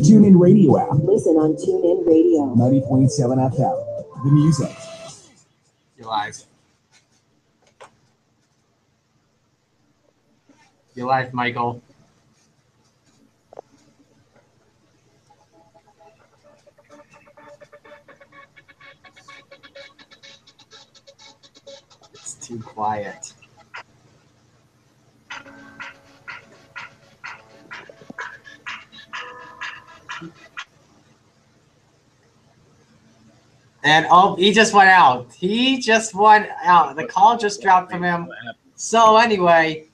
TuneIn Radio app. Listen on TuneIn Radio. 90.7 FM. The music. You're live. You're live, Michael. It's too quiet. And oh, he just went out. He just went out. The call just dropped from him. So anyway,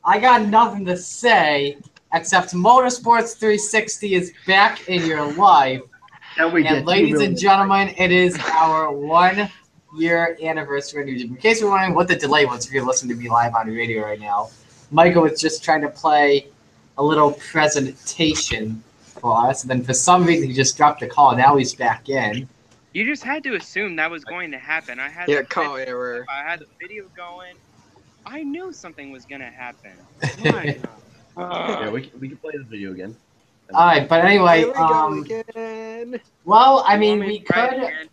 I got nothing to say except Motorsports 360 is back in your life. And ladies and gentlemen, it is our 1 year anniversary on YouTube. In case you're wondering what the delay was if you're listening to me live on the radio right now, Michael was just trying to play a little presentation for us. And then for some reason, he just dropped the call. Now he's back in. You just had to assume that was going to happen. I had call error. I had the video going. I knew something was going to happen. Yeah, we can play the video again. All right, but anyway, well, I mean, we could.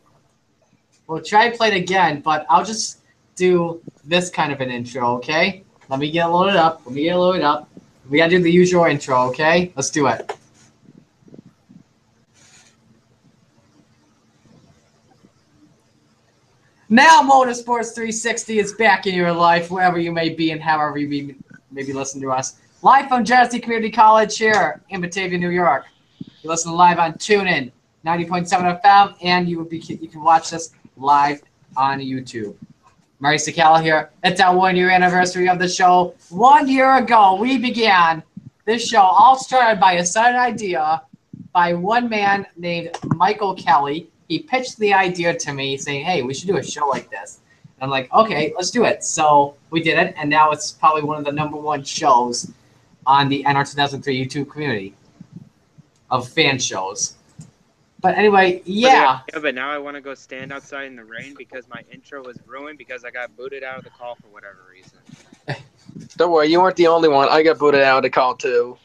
We'll try and play it again, but I'll just do this kind of an intro, okay? Let me get loaded up. We gotta do the usual intro, okay? Let's do it. Now Motorsports 360 is back in your life, wherever you may be and however you may be listening to us. Live from Genesee Community College here in Batavia, New York. You listen live on TuneIn, 90.7 FM, and you can watch this live on YouTube. Murray Sakala here. It's our 1 year anniversary of the show. 1 year ago, we began this show, all started by a sudden idea by one man named Michael Kelly. He pitched the idea to me saying, hey, we should do a show like this. And I'm like, okay, let's do it. So we did it, and now it's probably one of the #1 shows on the NR 2003 YouTube community of fan shows. But anyway, yeah. But now I want to go stand outside in the rain because my intro was ruined because I got booted out of the call for whatever reason. Don't worry, you weren't the only one. I got booted out of the call too.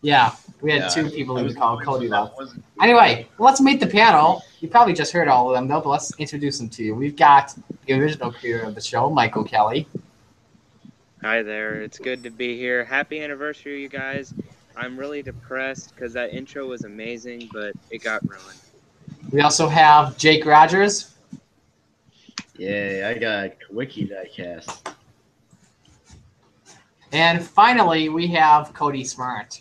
Yeah, we had 2 people who called Cody left. Anyway, let's meet the panel. You probably just heard all of them, though, but let's introduce them to you. We've got the original creator of the show, Michael Kelly. Hi there. It's good to be here. Happy anniversary, you guys. I'm really depressed because that intro was amazing, but it got ruined. We also have Jake Rogers. Yeah, I got Wiki Diecast. And finally, we have Cody Smart.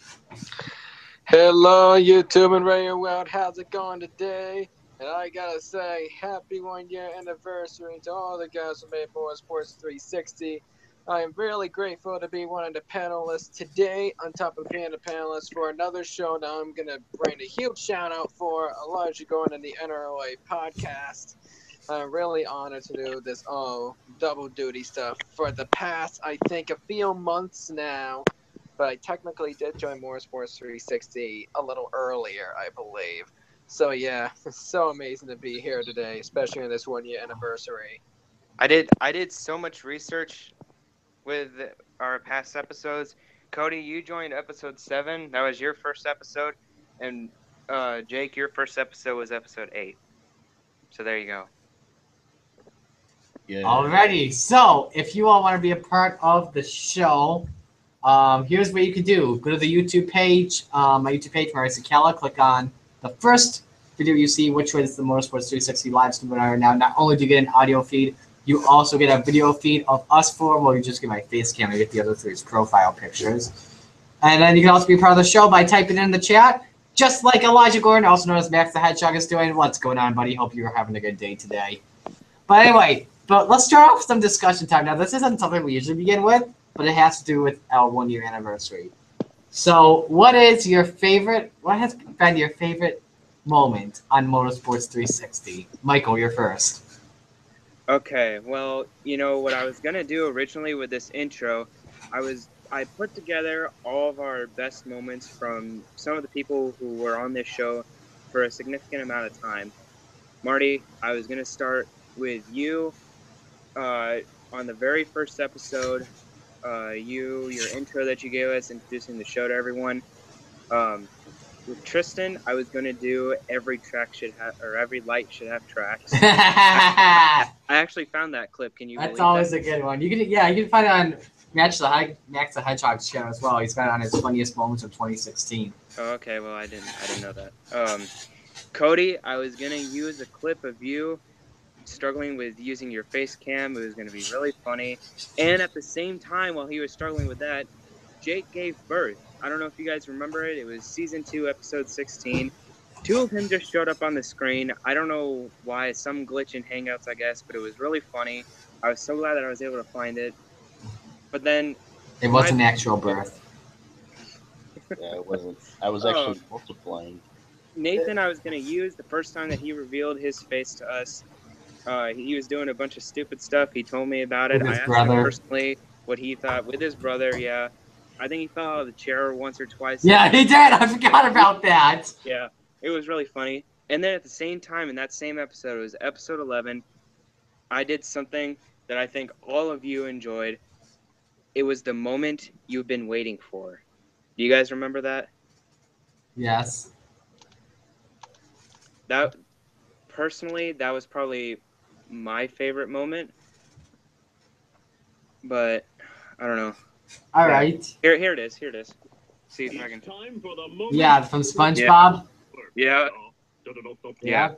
Hello, YouTube and Radio World. How's it going today? And I gotta say, happy 1 year anniversary to all the guys who made Motorsports 360. I am really grateful to be one of the panelists today, on top of being a panelist for another show that I'm going to bring a huge shout out for, Elijah going in the NROA podcast. I'm really honored to do this double duty stuff for the past, I think, a few months now. But I technically did join Motorsports 360 a little earlier, I believe. So yeah, it's so amazing to be here today, especially on this 1 year anniversary. I did so much research with our past episodes. Cody, you joined episode 7. That was your first episode. And Jake, your first episode was episode 8. So there you go. Yeah. Alrighty, so if you all want to be a part of the show, here's what you can do. Go to the YouTube page, my YouTube page, Murray Sakala. Click on the first video you see, which was the Motorsports 360 live stream webinar. Now, not only do you get an audio feed, you also get a video feed of us 4. Well, you just get my face cam. You get the other 3's profile pictures. And then you can also be part of the show by typing in the chat, just like Elijah Gordon, also known as Max the Hedgehog, is doing. What's going on, buddy? Hope you're having a good day today. But anyway, let's start off with some discussion time. Now, this isn't something we usually begin with, but it has to do with our 1 year anniversary. So what has been your favorite moment on Motorsports 360? Michael, you're first. Okay, well, you know what I was gonna do originally with this intro, I put together all of our best moments from some of the people who were on this show for a significant amount of time. Marty, I was gonna start with you on the very first episode. Your intro that you gave us, introducing the show to everyone. with Tristan, I was gonna do every track should have, or every light should have tracks. I actually found that clip. Can you That's believe always that? a good one. You can find it on Max the Hedgehog's channel as well. He's got it on his funniest moments of 2016. Oh, okay, well I didn't know that. Cody, I was gonna use a clip of you struggling with using your face cam. It was gonna be really funny. And at the same time, while he was struggling with that, Jake gave birth. I don't know if you guys remember it. It was season 2, episode 16. 2 of him just showed up on the screen. I don't know why, some glitch in Hangouts, I guess, but it was really funny. I was so glad that I was able to find it. But then It was an actual birth. Yeah, it wasn't. I was actually multiplying. Nathan, I was going to use the first time that he revealed his face to us. He was doing a bunch of stupid stuff. He told me about it. With his I asked brother. him personally what he thought with his brother. Yeah, I think he fell out of the chair once or twice. Yeah, he did. I forgot about that. Yeah, it was really funny. And then at the same time, in that same episode, it was episode 11, I did something that I think all of you enjoyed. It was the moment you've been waiting for. Do you guys remember that? Yes. That, personally, that was probably my favorite moment. But I don't know. All right. Here it is. See if I can. Yeah, from SpongeBob. Yeah. Yeah.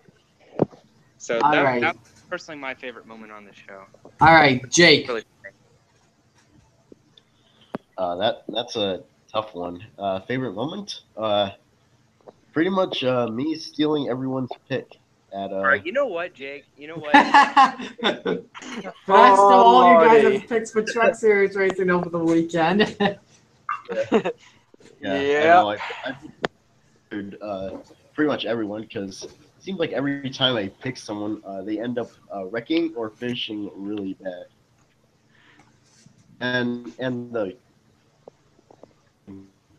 So All right. that was personally my favorite moment on the show. All right, Jake. Really funny. That's a tough one. Favorite moment? Pretty much me stealing everyone's pick at All right, you know what, Jake? You know what? But I stole all you guys' picks for Truck Series racing over the weekend. Yeah. I figured, pretty much everyone, because it seems like every time I pick someone, they end up wrecking or finishing really bad. And the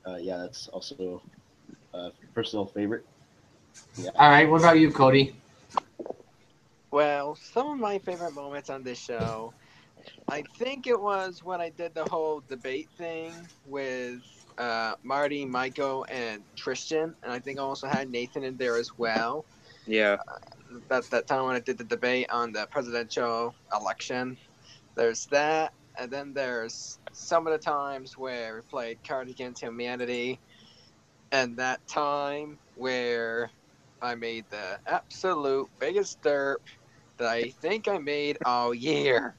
that's also a personal favorite. Yeah. All right, what about you, Cody? Well, some of my favorite moments on this show, I think it was when I did the whole debate thing with Marty, Michael, and Tristan, and I think I also had Nathan in there as well. Yeah. That time when I did the debate on the presidential election. There's that, and then there's some of the times where we played Cards Against Humanity, and that time where I made the absolute biggest derp that I think I made all year.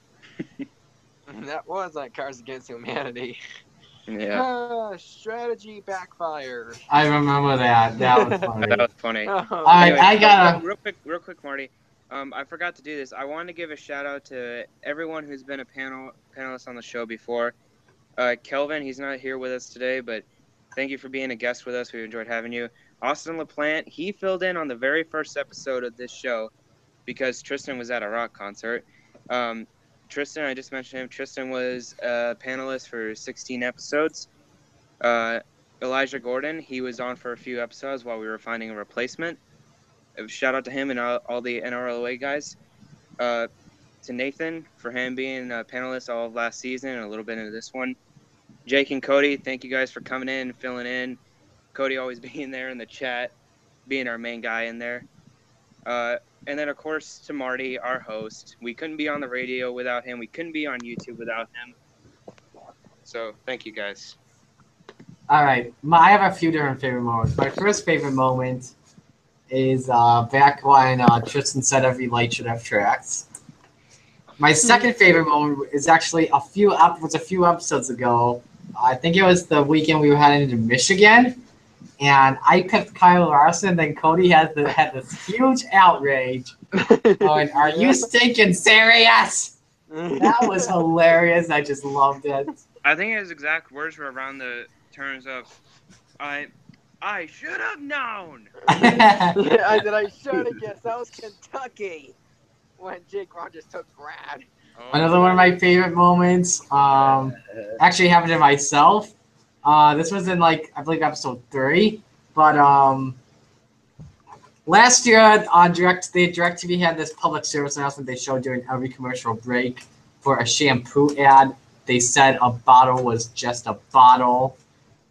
And that was on Cards Against Humanity. Yeah. Strategy backfired. I remember that. That was funny. That was funny. Oh, All right, Anyway, I got real quick, Marty. I forgot to do this. I wanted to give a shout out to everyone who's been a panelist on the show before. Kelvin, he's not here with us today, but thank you for being a guest with us. We enjoyed having you. Austin LaPlante, he filled in on the very first episode of this show because Tristan was at a rock concert. Tristan, I just mentioned him. Tristan was a panelist for 16 episodes. Elijah Gordon, he was on for a few episodes while we were finding a replacement. Shout out to him and all the NRLOA guys. To Nathan, for him being a panelist all of last season and a little bit into this one. Jake and Cody, thank you guys for coming in and filling in. Cody always being there in the chat, being our main guy in there. And then, of course, to Marty, our host. We couldn't be on the radio without him. We couldn't be on YouTube without him. So, thank you, guys. All right, I have a few different favorite moments. My first favorite moment is back when Tristan said every light should have tracks. My second favorite moment is actually a few episodes ago. I think it was the weekend we were heading to Michigan, and I picked Kyle Larson. Then Cody had this huge outrage, going, "Are you stinking serious?" That was hilarious. I just loved it. I think his exact words were around the terms of, I should have known. I should have guessed. That was Kentucky when Jake Rogers took Brad. Another one of my favorite moments actually happened to myself. This was in, I believe, episode 3. But last year on DirecTV had this public service announcement they showed during every commercial break for a shampoo ad. They said a bottle was just a bottle.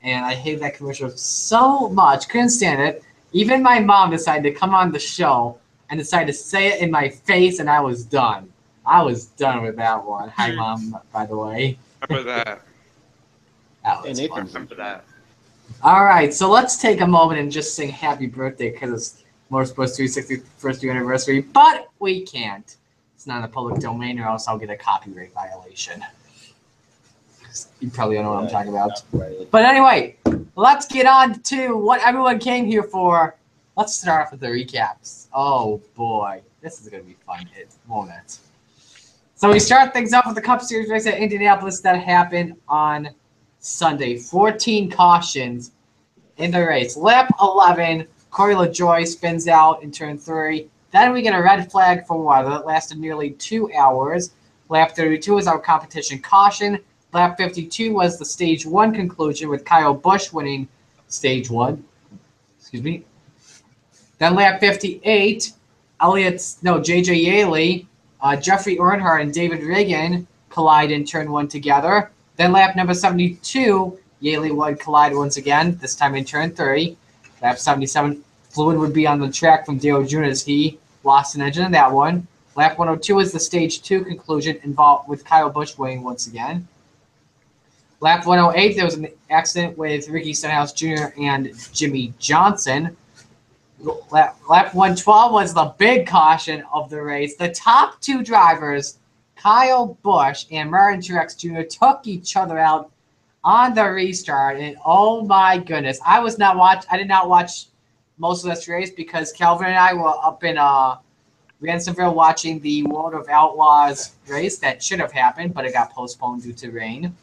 And I hated that commercial so much. Couldn't stand it. Even my mom decided to come on the show and decided to say it in my face, and I was done. I was done with that one. Hi, Mom, by the way. Remember that. That Hey, was Nathan. fun. Remember that. All right, so let's take a moment and just sing happy birthday because it's Motorsports 360 first year anniversary, but we can't. It's not in the public domain, or else I'll get a copyright violation. You probably don't know what I'm talking about. But anyway, let's get on to what everyone came here for. Let's start off with the recaps. Oh boy, this is going to be fun, won't it? So we start things off with the Cup Series race at Indianapolis that happened on Sunday. 14 cautions in the race. Lap 11, Corey LaJoie spins out in turn 3. Then we get a red flag for weather that lasted nearly 2 hours. Lap 32 was our competition caution. Lap 52 was the stage 1 conclusion with Kyle Busch winning stage 1. Excuse me. Then lap 58, J.J. Yaley, Jeffrey Earnhardt, and David Reagan collide in turn 1 together. Then lap number 72, Yaley would collide once again, this time in turn 3. Lap 77, fluid would be on the track from Dale Jr. as he lost an engine in that one. Lap 102 is the stage 2 conclusion involved with Kyle Busch winning once again. Lap 108, there was an accident with Ricky Stenhouse Jr. and Jimmy Johnson. Lap 112 was the big caution of the race. The top 2 drivers, Kyle Busch and Martin Truex Jr., took each other out on the restart, and oh my goodness, I did not watch most of this race because Calvin and I were up in Ransomville watching the World of Outlaws race that should have happened, but it got postponed due to rain.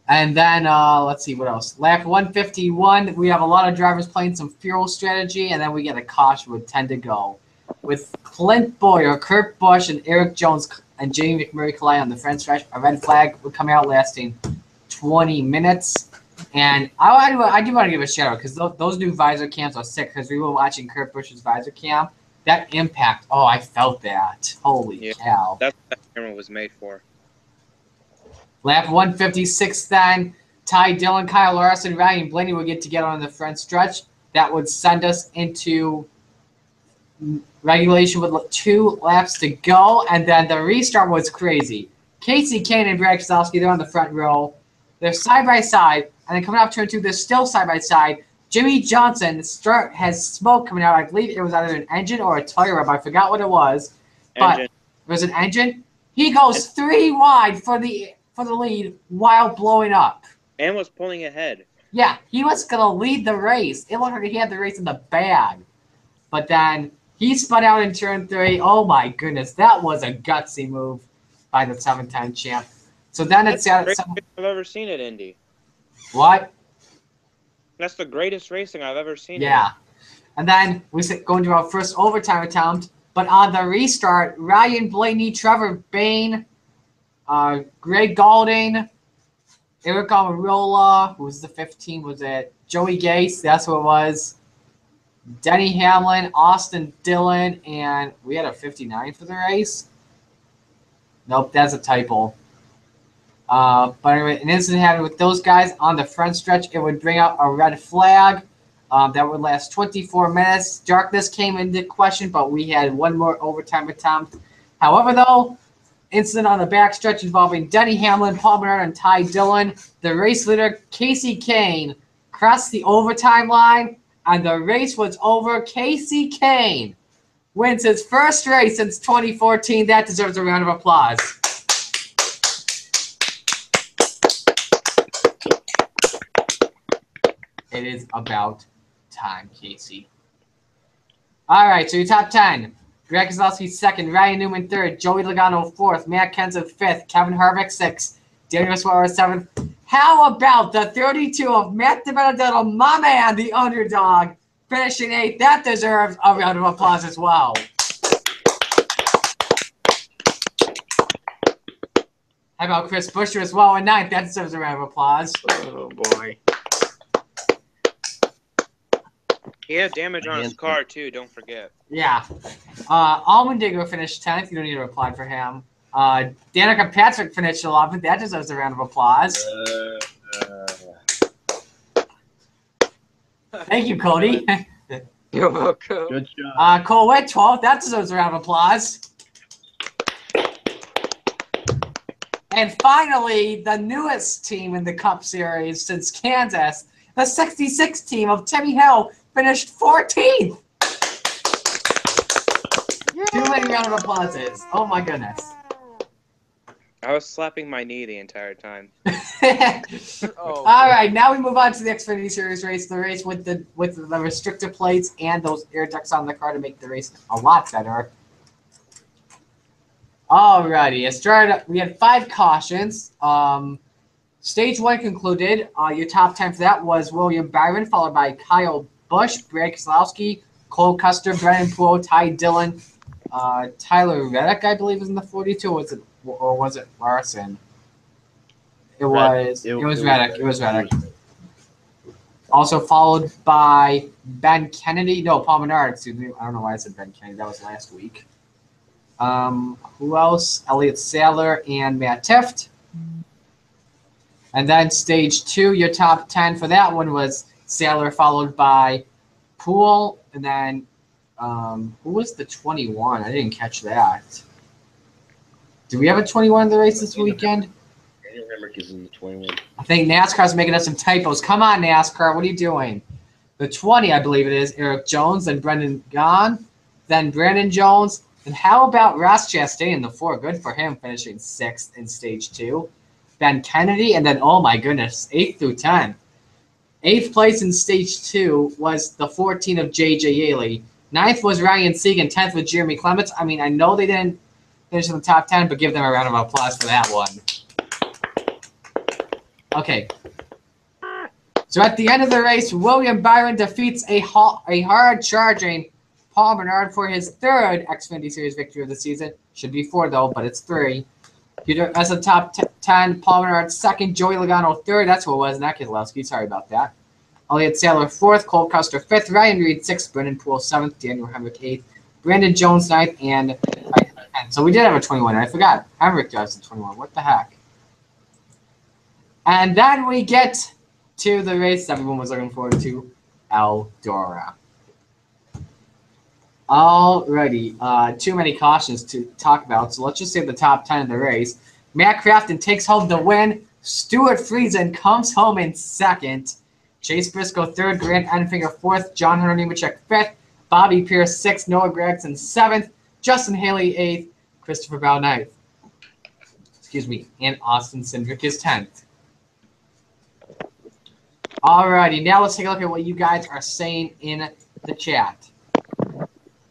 And then, let's see, what else? Lap 151, we have a lot of drivers playing some fuel strategy, and then we get a caution with 10 to go. With Clint Boyer, Kurt Busch, and Eric Jones and Jamie McMurray collide on the front stretch, a red flag would come out lasting 20 minutes. And I do want to give a shout out because those new visor cams are sick because we were watching Kurt Busch's visor cam. That impact, oh, I felt that. Holy cow. That's what that camera was made for. Lap 156 then, Ty Dillon, Kyle Larson, Ryan Blaney would get together on the front stretch. That would send us into regulation with 2 laps to go, and then the restart was crazy. Casey Kane and Brad Keselowski, they're on the front row. They're side by side, and then coming up turn 2, they're still side by side. Jimmy Johnson has smoke coming out. I believe it was either an engine or a tire rub. I forgot what it was, but it was an engine. He goes 3 wide for the lead while blowing up. And was pulling ahead. Yeah, he was going to lead the race. It looked like he had the race in the bag. But then he spun out in turn 3. Oh, my goodness. That was a gutsy move by the 7-time champ. So then it's That's the greatest racing I've ever seen at Indy. What? That's the greatest racing I've ever seen. Yeah. And then we go into our first overtime attempt. But on the restart, Ryan Blaney, Trevor Bayne, Greg Gaulding, Eric Almirola, who was the 15, was it? Joey Gase, that's who it was. Denny Hamlin, Austin Dillon, and we had a 59 for the race. Nope, that's a typo. But anyway, an incident happened with those guys on the front stretch. It would bring out a red flag that would last 24 minutes. Darkness came into question, but we had one more overtime attempt. However, though, incident on the backstretch involving Denny Hamlin, Paul Bernard, and Ty Dillon. The race leader, Casey Kane, crossed the overtime line, and the race was over. Casey Kane wins his first race since 2014. That deserves a round of applause. It is about time, Casey. All right, so your top 10. Greg Keselowski 2nd, Ryan Newman 3rd, Joey Logano 4th, Matt Kenseth 5th, Kevin Harvick 6th, Daniel Suarez 7th. How about the 32 of Matt DiBenedetto, my man, the underdog, finishing 8th? That deserves a round of applause as well. How about Chris Buescher as well in 9th? That deserves a round of applause. Oh, boy. He had damage on his car, too. Don't forget. Yeah. Allmendinger finished 10th. You don't need to apply for him. Danica Patrick finished 11th. That deserves a round of applause. Thank you, Cody. You're welcome. Good job. Cole Witt, 12th. That deserves a round of applause. And finally, the newest team in the Cup Series since Kansas, the 66 team of Timmy Hill, finished 14th. Too many round of applauses. Oh, my goodness. I was slapping my knee the entire time. Oh, All right, now we move on to the Xfinity Series race, the race with the restrictor plates and those air ducts on the car to make the race a lot better. Alrighty, it started. We had 5 cautions. Stage 1 concluded. Your top 10 for that was William Byron, followed by Kyle Busch, Brad Keselowski, Cole Custer, Brennan Poole, Ty Dillon, Tyler Reddick, I believe, was in the 42. Or was it Larson? It was Reddick. It was Reddick. Also followed by Ben Kennedy. No, Paul Menard. Excuse me. I don't know why I said Ben Kennedy. That was last week. Who else? Elliott Sadler and Matt Tifft. And then stage 2, your top 10 for that one was Sadler, followed by Poole, and then who was the 21? I didn't catch that. Do we have a 21 in the race this weekend? Daniel Hemrick is in the 21. I think NASCAR's making us some typos. Come on, NASCAR. What are you doing? The 20, I believe it is, Eric Jones, then Brendan Gaughan, then Brandon Jones. And how about Ross Chastain, the 4? Good for him, finishing 6th in stage 2. Ben Kennedy, and then, oh my goodness, 8th through 10. 8th place in stage 2 was the 14 of J.J. Yaley. 9th was Ryan Sieg, and 10th was Jeremy Clements. I mean, I know they didn't finish in the top 10, but give them a round of applause for that one. Okay. So at the end of the race, William Byron defeats a hard-charging Paul Menard for his 3rd Xfinity Series victory of the season. Should be 4, though, but it's 3. As a top 10, Paul Menard 2nd, Joey Logano 3rd. That's who it was, not Keselowski. Sorry about that. Elliott Sadler 4th, Cole Custer 5th, Ryan Reed 6th, Brendan Poole 7th, Daniel Hemrick 8th, Brandon Jones 9th, and 10th. So we did have a 21. I forgot. Hemrick does the 21. What the heck? And then we get to the race everyone was looking forward to, Eldora. Alrighty, too many cautions to talk about, so let's just say the top 10 of the race. Matt Crafton takes home the win. Stuart Friesen comes home in 2nd. Chase Briscoe 3rd, Grant Enfinger 4th, John Hunter Nemechek 5th, Bobby Pierce 6th, Noah Gragson 7th, Justin Haley 8th, Christopher Bell 9th. Excuse me, and Austin Cindric is 10th. Alrighty, now let's take a look at what you guys are saying in the chat.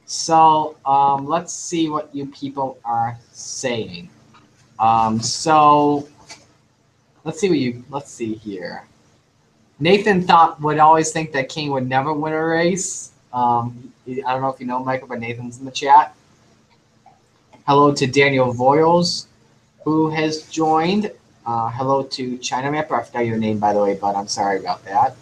So let's see what you people are saying. So let's see here. Nathan would always think that King would never win a race. I don't know if you know Michael, but Nathan's in the chat. Hello to Daniel Voiles, who has joined. Hello to China Mapper. I forgot your name, by the way, but I'm sorry about that.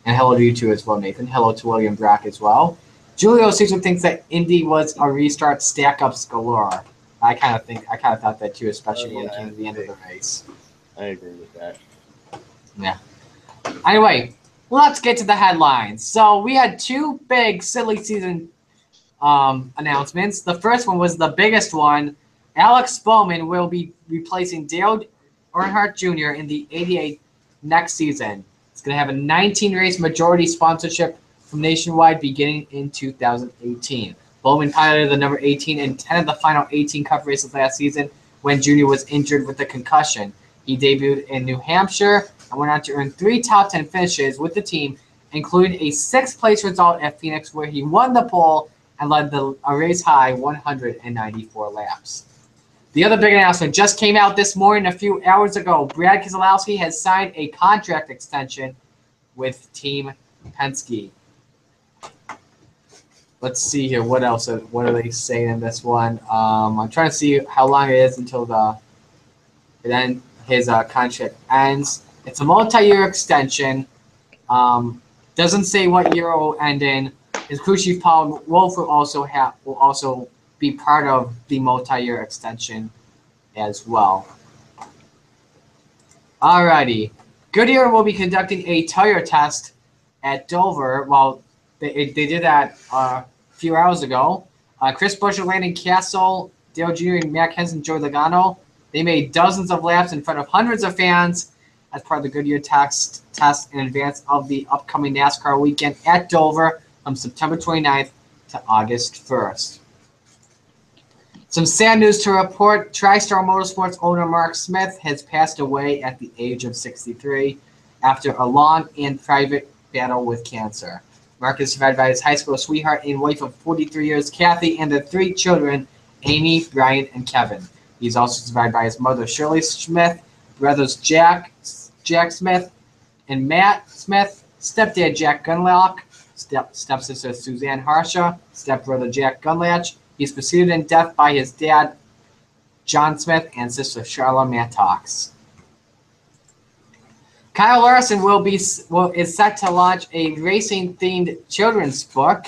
And hello to you too as well, Nathan. Hello to William Brock as well. Julio Caesar thinks that Indy was a restart, stack-ups galore. I kind of thought that too, especially when it came to the end of the race. I agree with that. Yeah. Anyway, let's get to the headlines. So we had 2 big silly season announcements. The first one was the biggest one. Alex Bowman will be replacing Dale Earnhardt Jr. in the 88 next season. It's going to have a 19-race majority sponsorship from Nationwide beginning in 2018. Bowman piloted the number 18 in 10 of the final 18 Cup races last season when Jr. was injured with a concussion. He debuted in New Hampshire and went on to earn 3 top 10 finishes with the team, including a 6th place result at Phoenix where he won the pole and led a race high 194 laps. The other big announcement just came out this morning a few hours ago. Brad Keselowski has signed a contract extension with Team Penske. Let's see here. What else? What are they saying in this one? I'm trying to see how long it is until his contract ends. It's a multi-year extension. Doesn't say what year it will end in. His crew chief Paul Wolf will also be part of the multi-year extension as well. Alrighty. Goodyear will be conducting a tire test at Dover. Well, they did that a few hours ago. Chris Buescher, Landon Castle, Dale Jr., and Matt Henson, Joey Logano. They made dozens of laps in front of hundreds of fans as part of the Goodyear test in advance of the upcoming NASCAR weekend at Dover from September 29th to August 1st. Some sad news to report. TriStar Motorsports owner Mark Smith has passed away at the age of 63 after a long and private battle with cancer. Mark is survived by his high school sweetheart and wife of 43 years, Kathy, and their 3 children, Amy, Brian, and Kevin. He's also survived by his mother, Shirley Smith, brothers Jack Smith, and Matt Smith, stepdad Jack Gunlock, stepsister Suzanne Harsha, stepbrother Jack Gunlatch. He's preceded in death by his dad, John Smith, and sister Charla Mattox. Kyle Larson is set to launch a racing-themed children's book.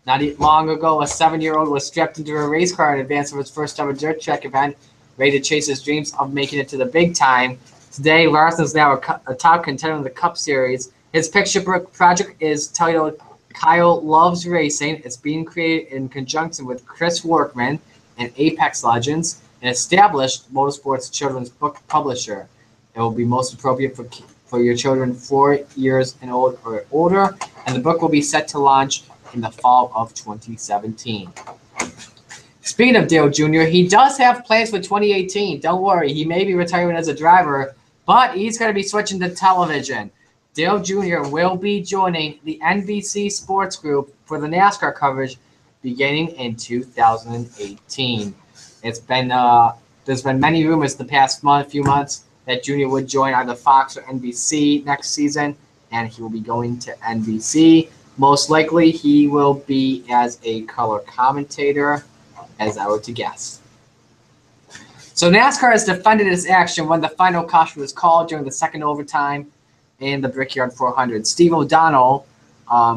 Not long ago, a 7-year-old was strapped into a race car in advance of his first ever dirt track event, ready to chase his dreams of making it to the big time. Today, Larson is now a top contender in the Cup Series. His picture book project is titled Kyle Loves Racing. It's being created in conjunction with Chris Workman and Apex Legends, an established motorsports children's book publisher. It will be most appropriate for your children 4 years and old or older, and the book will be set to launch in the fall of 2017. Speaking of Dale Jr., he does have plans for 2018. Don't worry, he may be retiring as a driver, but he's going to be switching to television. Dale Jr. will be joining the NBC Sports Group for the NASCAR coverage beginning in 2018. There's been many rumors the past few months that Jr. would join either Fox or NBC next season, and he will be going to NBC. Most likely, he will be as a color commentator, as I were to guess. So NASCAR has defended its action when the final caution was called during the second overtime in the Brickyard 400. Steve O'Donnell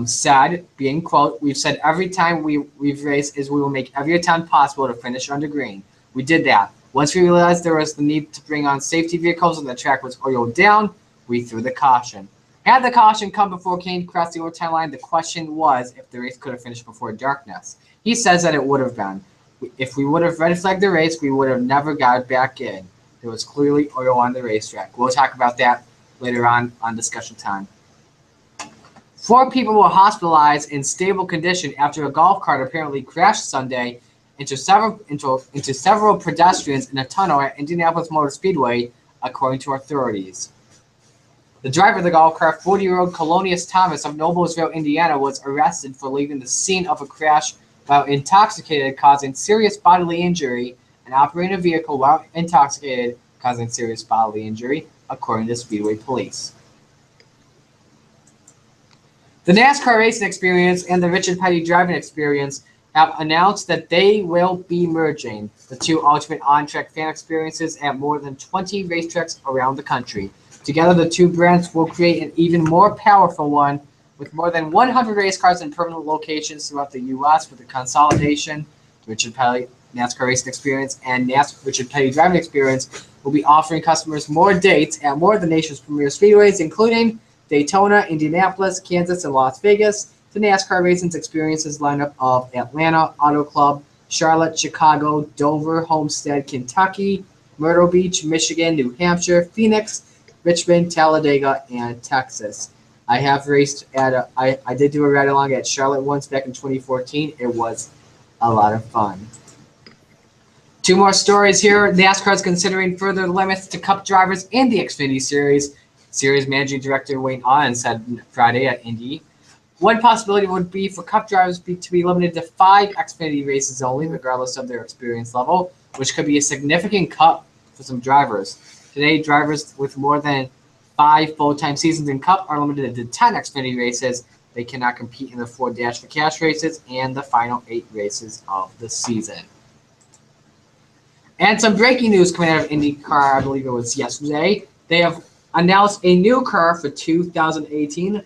said, being quote, "We've said every time we've raced is we will make every attempt possible to finish under green. We did that. Once we realized there was the need to bring on safety vehicles and the track was oiled down, we threw the caution. Had the caution come before Kane crossed the overtime line, the question was if the race could have finished before darkness. He says that it would have been. If we would have red flagged the race, we would have never got it back in. There was clearly oil on the racetrack." We'll talk about that later on discussion time. 4 people were hospitalized in stable condition after a golf cart apparently crashed Sunday into several pedestrians in a tunnel at Indianapolis Motor Speedway, according to authorities. The driver of the golf cart, 40-year-old Colonius Thomas of Noblesville, Indiana, was arrested for leaving the scene of a crash while intoxicated, causing serious bodily injury, and operating a vehicle while intoxicated, causing serious bodily injury, according to Speedway Police. The NASCAR Racing Experience and the Richard Petty Driving Experience have announced that they will be merging the 2 ultimate on-track fan experiences at more than 20 racetracks around the country. Together, the 2 brands will create an even more powerful one with more than 100 race cars in permanent locations throughout the U.S. with the consolidation. The Richard Petty NASCAR Racing Experience and Richard Petty Driving Experience will be offering customers more dates at more of the nation's premier speedways, including Daytona, Indianapolis, Kansas, and Las Vegas. The NASCAR Racing's Experiences lineup of Atlanta Auto Club, Charlotte, Chicago, Dover, Homestead, Kentucky, Myrtle Beach, Michigan, New Hampshire, Phoenix, Richmond, Talladega, and Texas. I have raced at I did do a ride along at Charlotte once back in 2014. It was a lot of fun. 2 more stories here. NASCAR is considering further limits to Cup drivers in the Xfinity Series. Series Managing Director Wayne Allen said Friday at Indy. One possibility would be for Cup drivers to be limited to 5 Xfinity races only, regardless of their experience level, which could be a significant cut for some drivers. Today, drivers with more than 5 full-time seasons in Cup are limited to 10 Xfinity races. They cannot compete in the 4 Dash for Cash races and the final 8 races of the season. And some breaking news coming out of IndyCar, I believe it was yesterday. They have announced a new car for 2018.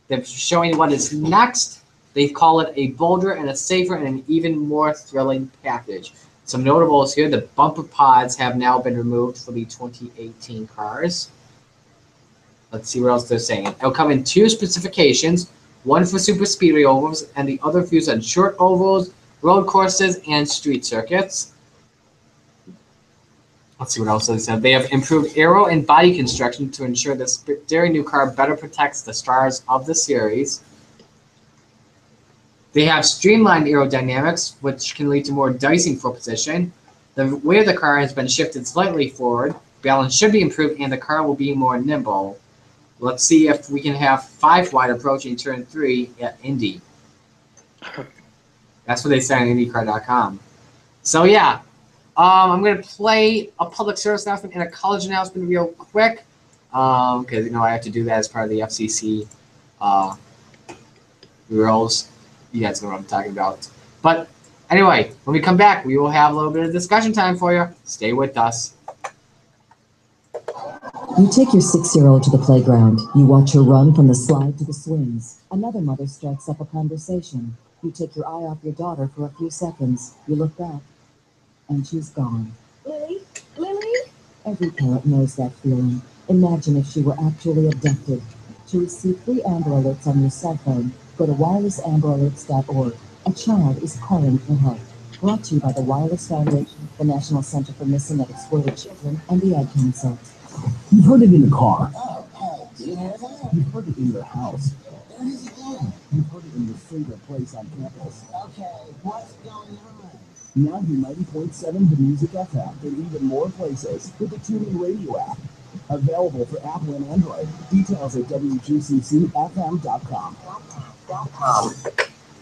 They're showing what is next. They call it a bolder and a safer and an even more thrilling package. Some notables here, the bumper pods have now been removed for the 2018 cars. let's see what else they're saying. It'll come in 2 specifications, one for super speedway ovals and the other for use on short ovals, road courses, and street circuits. Let's see what else they said. They have improved aero and body construction to ensure this very new car better protects the stars of the series. They have streamlined aerodynamics, which can lead to more dicing for position. The weight of the car has been shifted slightly forward. Balance should be improved, and the car will be more nimble. Let's see if we can have 5 wide approaching turn 3 at Indy. That's what they say on IndyCar.com. So yeah, I'm going to play a public service announcement and a college announcement real quick, because I have to do that as part of the FCC rules. You guys know what I'm talking about. But anyway, when we come back, we will have a little bit of discussion time for you. Stay with us. You take your 6-year-old to the playground. You watch her run from the slide to the swings. Another mother strikes up a conversation. You take your eye off your daughter for a few seconds. You look back, and she's gone. Lily? Lily? Every parent knows that feeling. Imagine if she were actually abducted. To receive free Amber Alerts on your cell phone, go to wirelessamber.org. A child is calling for help. Brought to you by the Wireless Foundation, the National Center for Missing and Exploited Children, and the Ad Council. You've heard it in the car. You've heard it in your house. You've heard it in your favorite place on campus. Okay, what's going on? Now hear 90.7 The Music FM in even more places with the TuneIn Radio app. Available for Apple and Android. Details at WGCCFM.com.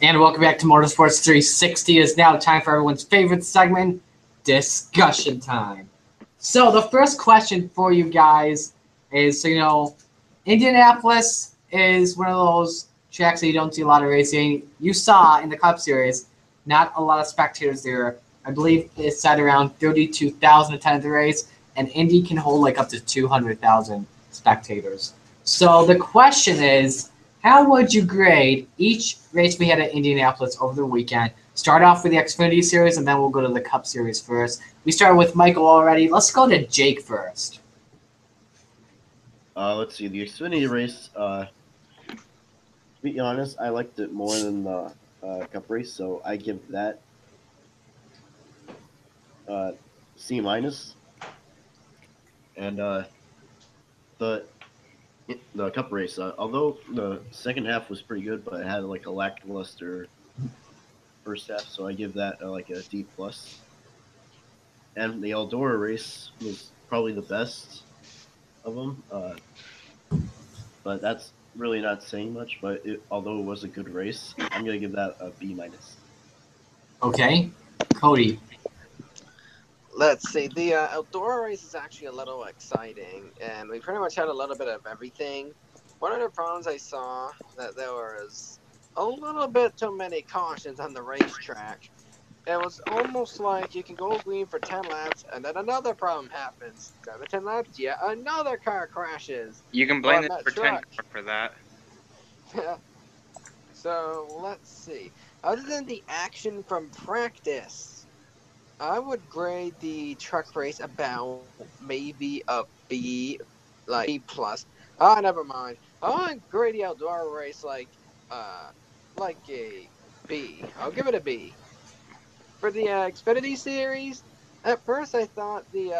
And welcome back to Motorsports 360. It's now time for everyone's favorite segment, discussion time. So the first question for you guys is, Indianapolis is one of those tracks that you don't see a lot of racing. You saw in the Cup Series, not a lot of spectators there. I believe it said around 32,000 attended the race, and Indy can hold like up to 200,000 spectators. So the question is, how would you grade each race we had at Indianapolis over the weekend? Start off with the Xfinity Series, and then we'll go to the Cup Series first. We started with Michael already. Let's go to Jake first. Let's see. The Xfinity race, to be honest, I liked it more than the Cup race, so I give that C-. And the Cup race, although the second half was pretty good, but it had like a lackluster first half, so I give that like a D+. And the Eldora race was probably the best of them, but that's really not saying much. But although it was a good race, I'm gonna give that a B-. Okay, Cody. Let's see. The Eldora race is actually a little exciting, and we pretty much had a little bit of everything. One of the problems I saw that there was a little bit too many cautions on the racetrack. It was almost like you can go green for 10 laps, and then another problem happens. After 10 laps, yet another car crashes. You can blame on the that pretend truck. car for that. So let's see. Other than the action from practice, I would grade the truck race about maybe a B, like B+. Never mind. I want to grade the Eldora race like a B. I'll give it a B. For the Xfinity Series, at first I thought the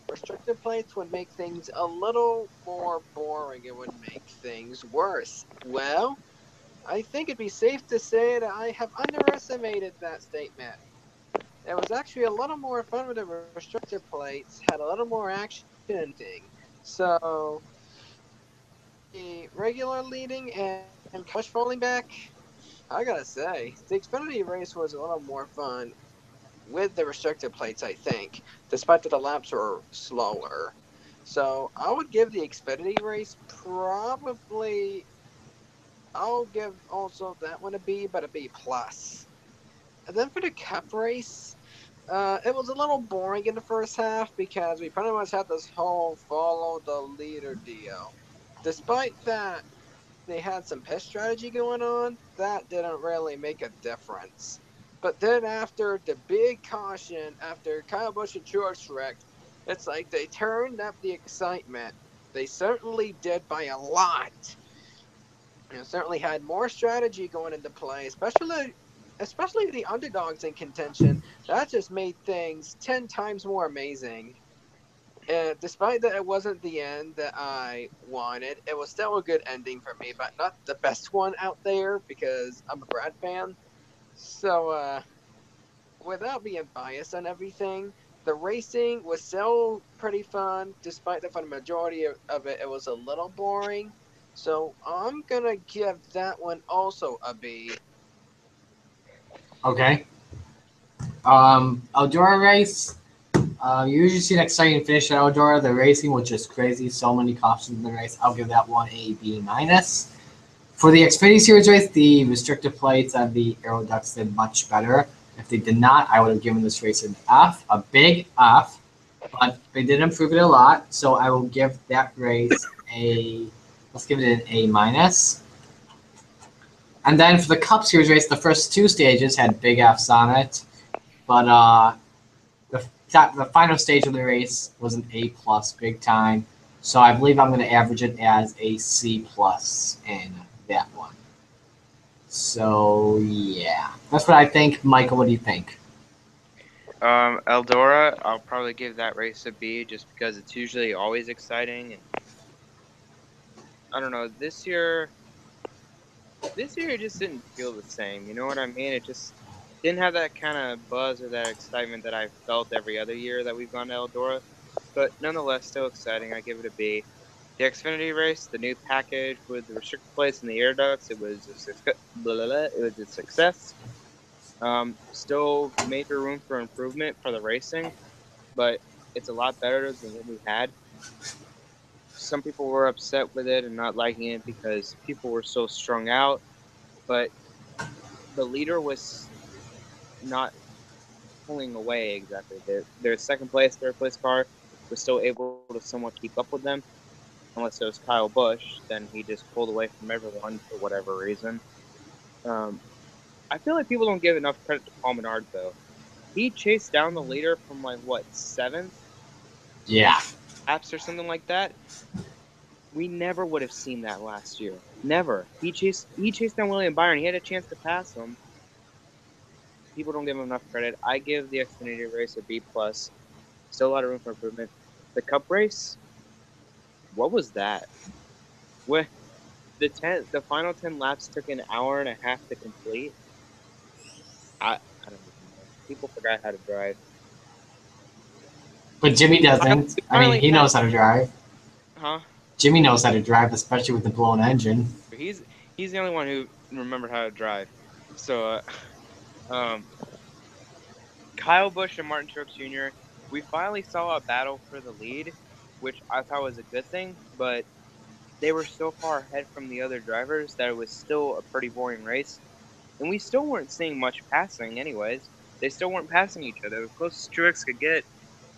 restrictor plates would make things a little more boring. It would make things worse. Well, I think it'd be safe to say that I have underestimated that statement. It was actually a little more fun with the restrictor plates, had a little more action thing. So, the regular leading and push falling back, I gotta say, the Xfinity race was a little more fun with the restrictor plates, I think, despite that the laps were slower. So, I would give the Xfinity race probably, I'll give also that one a B, but a B+. And then for the Cup race, it was a little boring in the first half because we pretty much had this whole follow the leader deal. Despite that, they had some pit strategy going on. That didn't really make a difference. But then after the big caution, after Kyle Busch and George wrecked, it's like they turned up the excitement. They certainly did by a lot. And certainly had more strategy going into play, especially the underdogs in contention. That just made things 10 times more amazing. And despite that it wasn't the end that I wanted, it was still a good ending for me, but not the best one out there because I'm a Brad fan. So, without being biased on everything, the racing was still pretty fun, despite the fun majority of it, it was a little boring. So I'm gonna give that one also a B. Okay. Eldora race. You usually see an exciting finish at Eldora. The racing was just crazy. So many cautions in the race. I'll give that one a B minus. For the Xfinity Series race, the restrictor plates and the aero ducts did much better. If they did not, I would have given this race an F, a big F. But they did improve it a lot, so I will give that race a. Let's give it an A minus. And then for the Cup Series race, the first two stages had big Fs on it, but the final stage of the race was an A plus, big time. So I believe I'm going to average it as a C plus in that one. So yeah, that's what I think. Michael, what do you think? Eldora, I'll probably give that race a B just because it's usually always exciting, and I don't know, this year it just didn't feel the same. You know what I mean? It just didn't have that kind of buzz or that excitement that I felt every other year that we've gone to Eldora. But nonetheless, still exciting. I give it a B. The Xfinity race, the new package with the restrictor plates and the air ducts, it was a success. It was a success. Still major room for improvement for the racing, but it's a lot better than what we had. Some people were upset with it and not liking it because people were so strung out, but the leader was not pulling away exactly. Their second place, third place car was still able to somewhat keep up with them, unless it was Kyle Busch. Then he just pulled away from everyone for whatever reason. Um, I feel like people don't give enough credit to Paul Menard though. He chased down the leader from like what, seventh and Yeah. laps or something like that. We never would have seen that last year. Never. He chased down William Byron. He had a chance to pass him. People don't give him enough credit. I give the Xfinity race a B plus. Still a lot of room for improvement. The Cup race, what was that? What the final 10 laps took an hour and a half to complete. I don't even know. People forgot how to drive. But Jimmy We finally, doesn't. we I mean, finally he had, knows how to drive. huh? Jimmy knows how to drive, especially with the blown engine. He's the only one who remembered how to drive. So, um, Kyle Busch and Martin Truex Jr. We finally saw a battle for the lead, which I thought was a good thing. But they were so far ahead from the other drivers that it was still a pretty boring race. And we still weren't seeing much passing, anyways. They still weren't passing each other. The closest Truex could get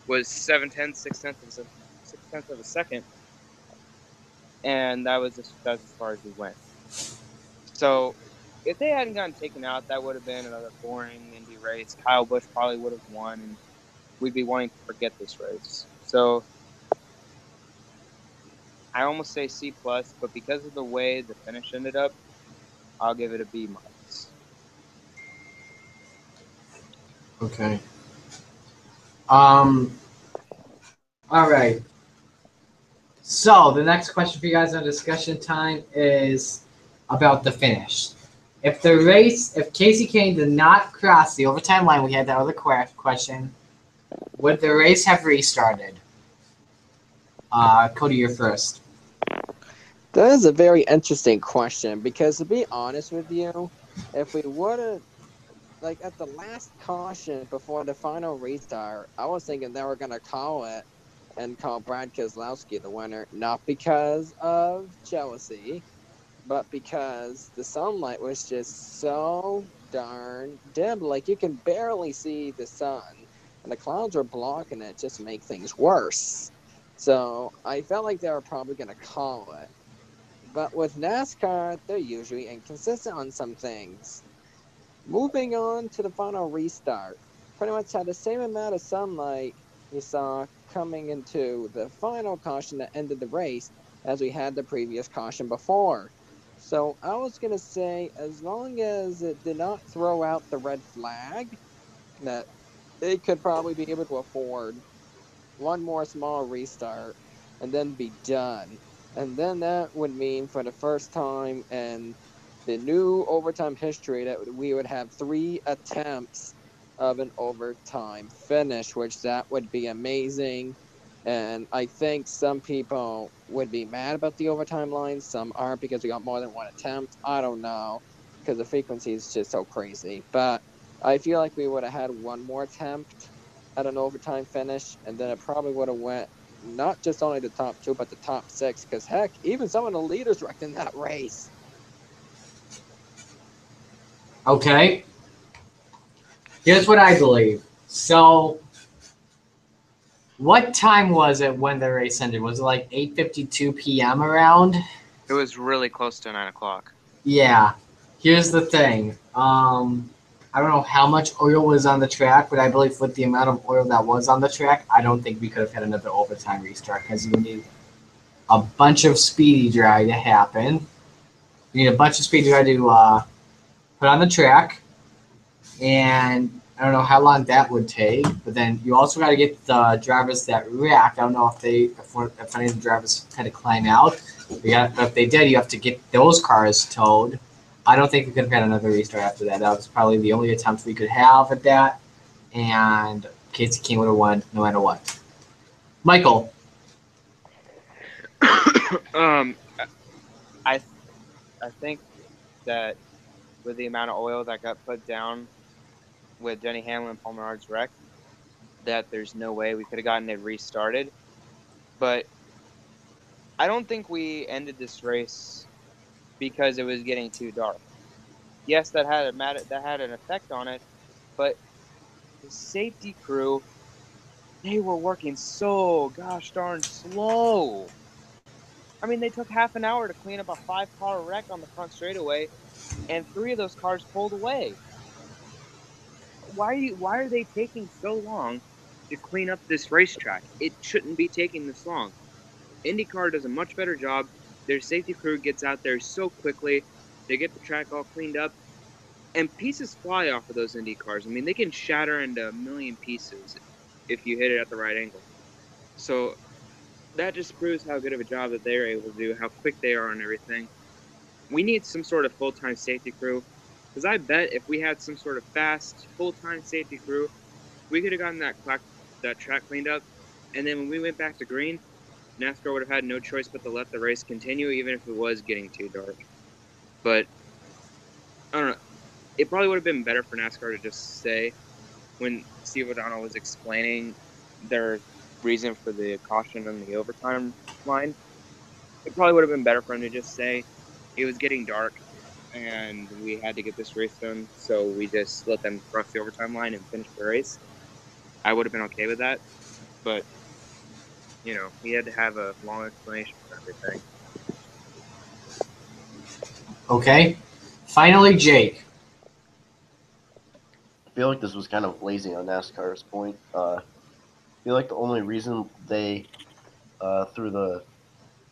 was 7/10, 6/10 of a second, and that's as far as we went. So, if they hadn't gotten taken out, that would have been another boring Indy race. Kyle Busch probably would have won, and we'd be wanting to forget this race. So, I almost say C plus, but because of the way the finish ended up, I'll give it a B minus. Okay. Um. All right. So the next question for you guys on discussion time is about the finish. If Casey Kane did not cross the overtime line, we had that other question. Would the race have restarted? Cody, you're first. That is a very interesting question because to be honest with you, if we would have like at the last caution before the final restart, I was thinking they were gonna call it and call Brad Keselowski the winner, not because of jealousy, but because the sunlight was just so darn dim. Like you can barely see the sun, and the clouds are blocking it just to make things worse. So I felt like they were probably gonna call it. But with NASCAR, they're usually inconsistent on some things. Moving on to the final restart, pretty much had the same amount of sunlight we saw coming into the final caution that ended the race, as we had the previous caution before. So I was going to say, as long as it did not throw out the red flag, that they could probably be able to afford one more small restart and then be done. And then that would mean for the first time in the new overtime history that we would have 3 attempts of an overtime finish, which that would be amazing. And I think some people would be mad about the overtime line. Some aren't because we got more than one attempt. I don't know because the frequency is just so crazy. But I feel like we would have had one more attempt at an overtime finish, and then it probably would have went not just only the top 2, but the top 6. Because heck, even some of the leaders wrecked in that race. Okay. Here's what I believe. So, what time was it when the race ended? Was it like 8:52 p.m. around? It was really close to 9 o'clock. Yeah. Here's the thing. I don't know how much oil was on the track, but I believe with the amount of oil that was on the track, I don't think we could have had another overtime restart because you need a bunch of speedy dry to happen. You need a bunch of speedy dry to put on the track, and I don't know how long that would take. But then you also got to get the drivers that wrecked. I don't know if any of the drivers had to climb out. If they did, you have to get those cars towed. I don't think we could have had another restart after that. That was probably the only attempt we could have at that, and Casey King would have won no matter what. Michael. I I think that with the amount of oil that got put down with Denny Hamlin and Paul Menard's wreck, that there's no way we could have gotten it restarted. But I don't think we ended this race because it was getting too dark. Yes, that had an effect on it, but the safety crew, they were working so gosh darn slow. I mean, they took half an hour to clean up a 5-car wreck on the front straightaway, and 3 of those cars pulled away. Why are they taking so long to clean up this racetrack? It shouldn't be taking this long. IndyCar does a much better job. Their safety crew gets out there so quickly. They get the track all cleaned up, and pieces fly off of those Indy cars. I mean, they can shatter into a million pieces if you hit it at the right angle. So that just proves how good of a job that they're able to do, how quick they are and everything. We need some sort of full-time safety crew, because I bet if we had some sort of fast full-time safety crew, we could have gotten that track cleaned up, and then when we went back to green, NASCAR would have had no choice but to let the race continue, even if it was getting too dark. But I don't know. It probably would have been better for NASCAR to just say, when Steve O'Donnell was explaining their reason for the caution and the overtime line, it probably would have been better for him to just say it was getting dark and we had to get this race done, so we just let them cross the overtime line and finish the race. I would have been okay with that, but he had to have a long explanation for everything. Okay. Finally, Jake. I feel like this was kind of lazy on NASCAR's point. I feel like the only reason they threw the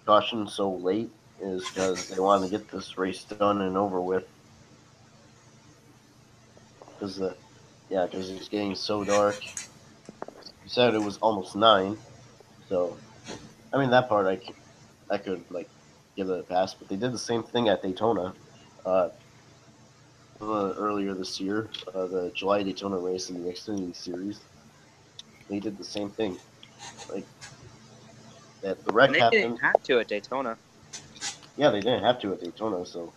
caution so late is because they wanted to get this race done and over with. Because it's getting so dark. You said it was almost 9, so I mean that part I could like give it a pass. But they did the same thing at Daytona. Uh, Earlier this year, the July Daytona race in the Xfinity Series, they did the same thing. Like that, the wreck And they didn't happened. have to at Daytona. Yeah, they didn't have to at Daytona. So,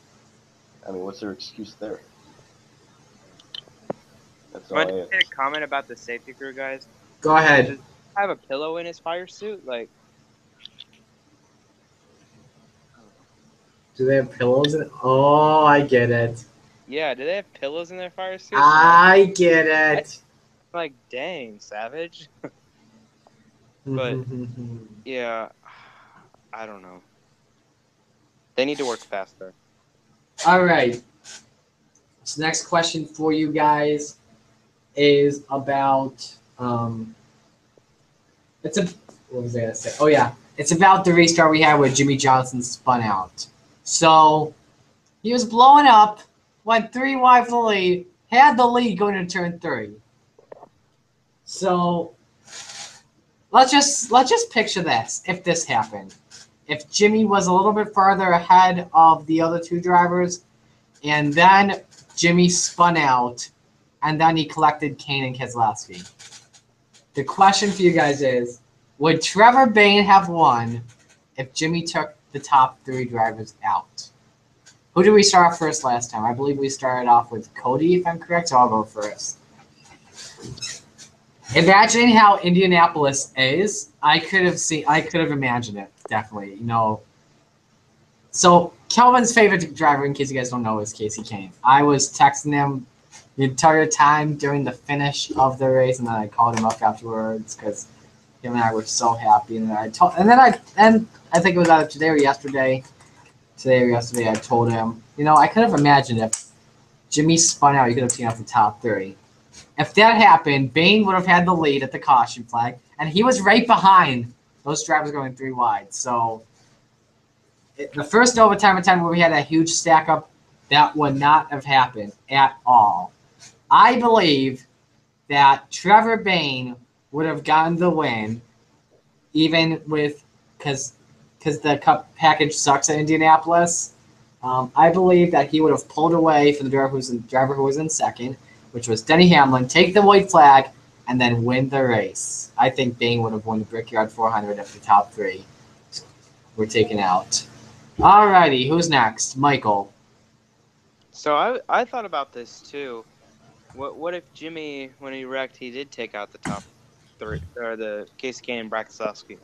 I mean, what's their excuse there? That's all Want I to have. make a comment about the safety crew, guys? Go ahead. Does he have a pillow in his fire suit? Like, Do they have pillows in it? Oh, I get it. yeah, do they have pillows in their fire suits? I get it. Like, dang, savage. But yeah, I don't know. They need to work faster. All right. So next question for you guys is about It's a what was I gonna say? Oh yeah, it's about the restart we had where Jimmy Johnson spun out. So he was blowing up, went 3 wide for the lead, had the lead going into turn 3. So let's just picture this if this happened. If Jimmy was a little bit farther ahead of the other 2 drivers, and then Jimmy spun out, and then he collected Kane and Keselowski. The question for you guys is, would Trevor Bayne have won if Jimmy took the top 3 drivers out? Who did we start off first last time? I believe we started off with Cody, if I'm correct, so I'll go first. Imagining how Indianapolis is, I could have imagined it, definitely. So Kelvin's favorite driver, in case you guys don't know, is Casey Kane. I was texting him the entire time during the finish of the race, and then I called him up afterwards because him and I were so happy. And I think it was either today or yesterday. Today or yesterday, I told him, I could have imagined if Jimmy spun out, you could have seen off the top 3. If that happened, Bayne would have had the lead at the caution flag, and he was right behind those drivers going 3 wide. So the first overtime attempt where we had a huge stack up, that would not have happened at all. I believe that Trevor Bayne would have gotten the win, even with because the cup package sucks at Indianapolis. I believe that he would have pulled away from the driver who was in second, which was Denny Hamlin, take the white flag, and then win the race. I think Bayne would have won the Brickyard 400 if the top 3 were taken out. Alrighty, who's next? Michael. So I thought about this too. What if Jimmy, when he wrecked, he did take out the top 3 or the Casey Kane and Brad Keselowski?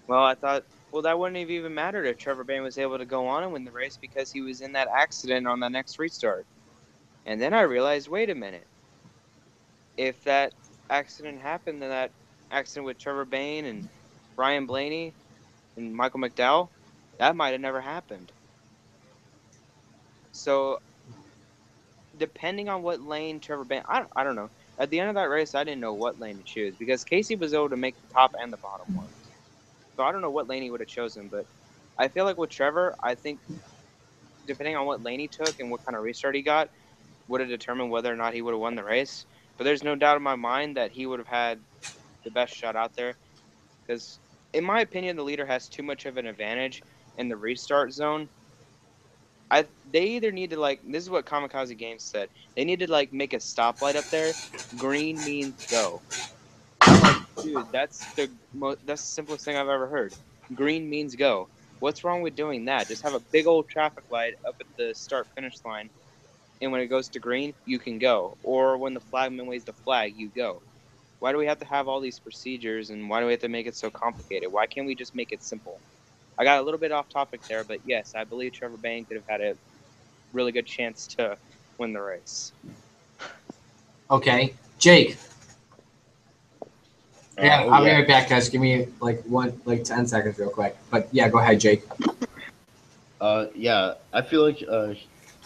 Well, I thought, well, that wouldn't have even mattered if Trevor Bayne was able to go on and win the race because he was in that accident on the next restart. And then I realized, wait a minute. If that accident happened, then that accident with Trevor Bayne and Brian Blaney and Michael McDowell, that might have never happened. So depending on what lane Trevor Bayne, I don't know. At the end of that race, I didn't know what lane to choose because Casey was able to make the top and the bottom ones. So I don't know what lane he would have chosen, but I feel like with Trevor, I think depending on what lane he took and what kind of restart he got, would have determined whether or not he would have won the race. But there's no doubt in my mind that he would have had the best shot out there because, in my opinion, the leader has too much of an advantage in the restart zone. They either need to this is what Kamikaze Games said. They need to make a stoplight up there. Green means go. I'm like, dude, that's the simplest thing I've ever heard. Green means go. What's wrong with doing that? Just have a big old traffic light up at the start finish line, and when it goes to green, you can go. Or when the flagman waves the flag, you go. Why do we have to have all these procedures, and why do we have to make it so complicated? Why can't we just make it simple? I got a little bit off topic there, but yes, I believe Trevor Bayne could have had a really good chance to win the race. Okay, Jake. Yeah, I'll be yeah. right back, guys. Give me 10 seconds real quick. But yeah, go ahead, Jake. Yeah, I feel like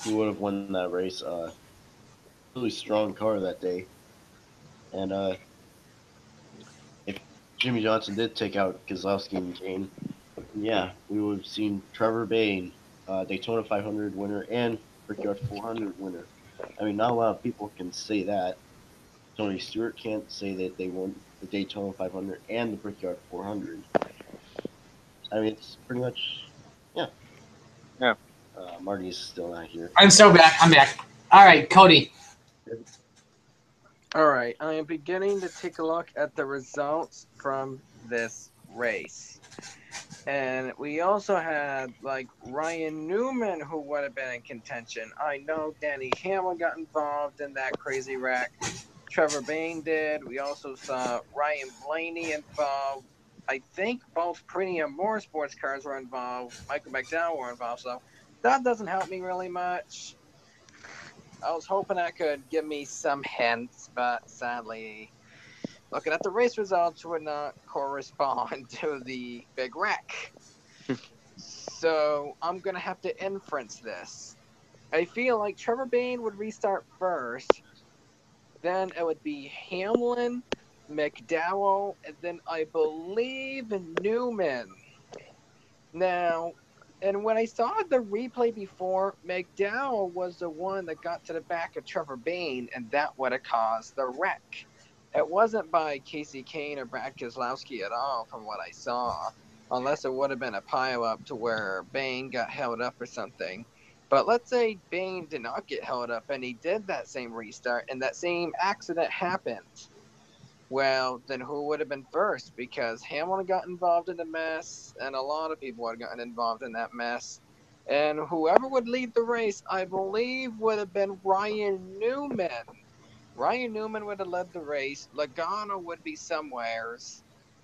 he would have won that race. Really strong car that day, and if Jimmy Johnson did take out Keselowski and Kane, yeah, we would have seen Trevor Bayne, Daytona 500 winner and Brickyard 400 winner. I mean, not a lot of people can say that. Tony Stewart can't say that they won the Daytona 500 and the Brickyard 400. I mean, it's pretty much, yeah. Yeah. Marty's still not here. I'm back. I'm back. All right, Cody. All right, I am beginning to take a look at the results from this race. And we also had Ryan Newman, who would have been in contention. I know Danny Hamlin got involved in that crazy wreck. Trevor Bayne did. We also saw Ryan Blaney involved. I think both Premium Motorsports cars were involved. Michael McDowell were involved. So that doesn't help me really much. I was hoping that could give me some hints, but sadly, looking at the race results would not correspond to the big wreck. So I'm going to have to inference this. I feel like Trevor Bayne would restart first. Then it would be Hamlin, McDowell, and then I believe Newman. Now, and when I saw the replay before, McDowell was the one that got to the back of Trevor Bayne, and that would have caused the wreck. It wasn't by Casey Kane or Brad Keselowski at all, from what I saw, unless it would have been a pileup to where Bayne got held up or something. But let's say Bayne did not get held up, and he did that same restart, and that same accident happened. Well, then who would have been first? Because Hamilton got involved in the mess, and a lot of people had gotten involved in that mess. And whoever would lead the race, I believe, would have been Ryan Newman. Ryan Newman would have led the race. Logano would be somewheres.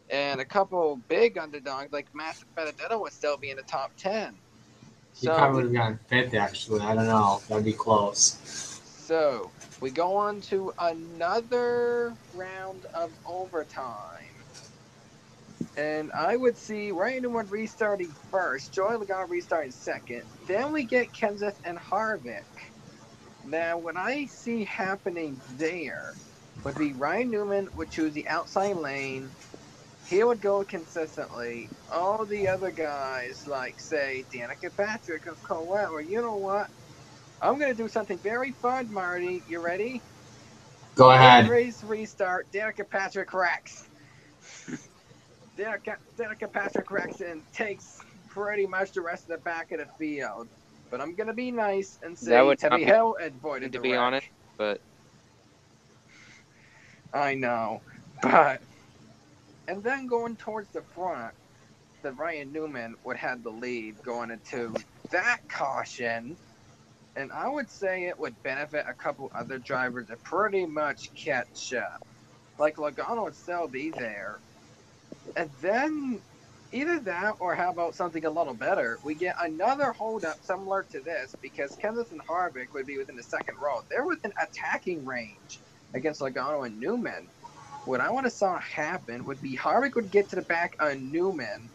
And a couple big underdogs like Matt Benedetto would still be in the top 10. He probably would have gotten fifth, actually. I don't know. That would be close. So we go on to another round of overtime. And I would see Ryan Newman restarting first, Joey Logano restarting second. Then we get Kenseth and Harvick. Now, what I see happening there would be Ryan Newman would choose the outside lane. He would go consistently. All the other guys, like, say, Danica Patrick or Colette, or you know what? I'm going to do something very fun, Marty. You ready? Go ahead. Race restart. Danica Patrick wrecks. Danica Patrick wrecks and takes pretty much the rest of the back of the field. But I'm going to be nice and say Teddy Hill avoided the wreck. To be honest, but I know. But, and then going towards the front, that Ryan Newman would have the lead going into that caution. And I would say it would benefit a couple other drivers to pretty much catch up. Like Logano would still be there. And then either that or how about something a little better? We get another holdup similar to this because Kenseth and Harvick would be within the second row. They're within attacking range against Logano and Newman. What I want to saw happen would be Harvick would get to the back of Newman,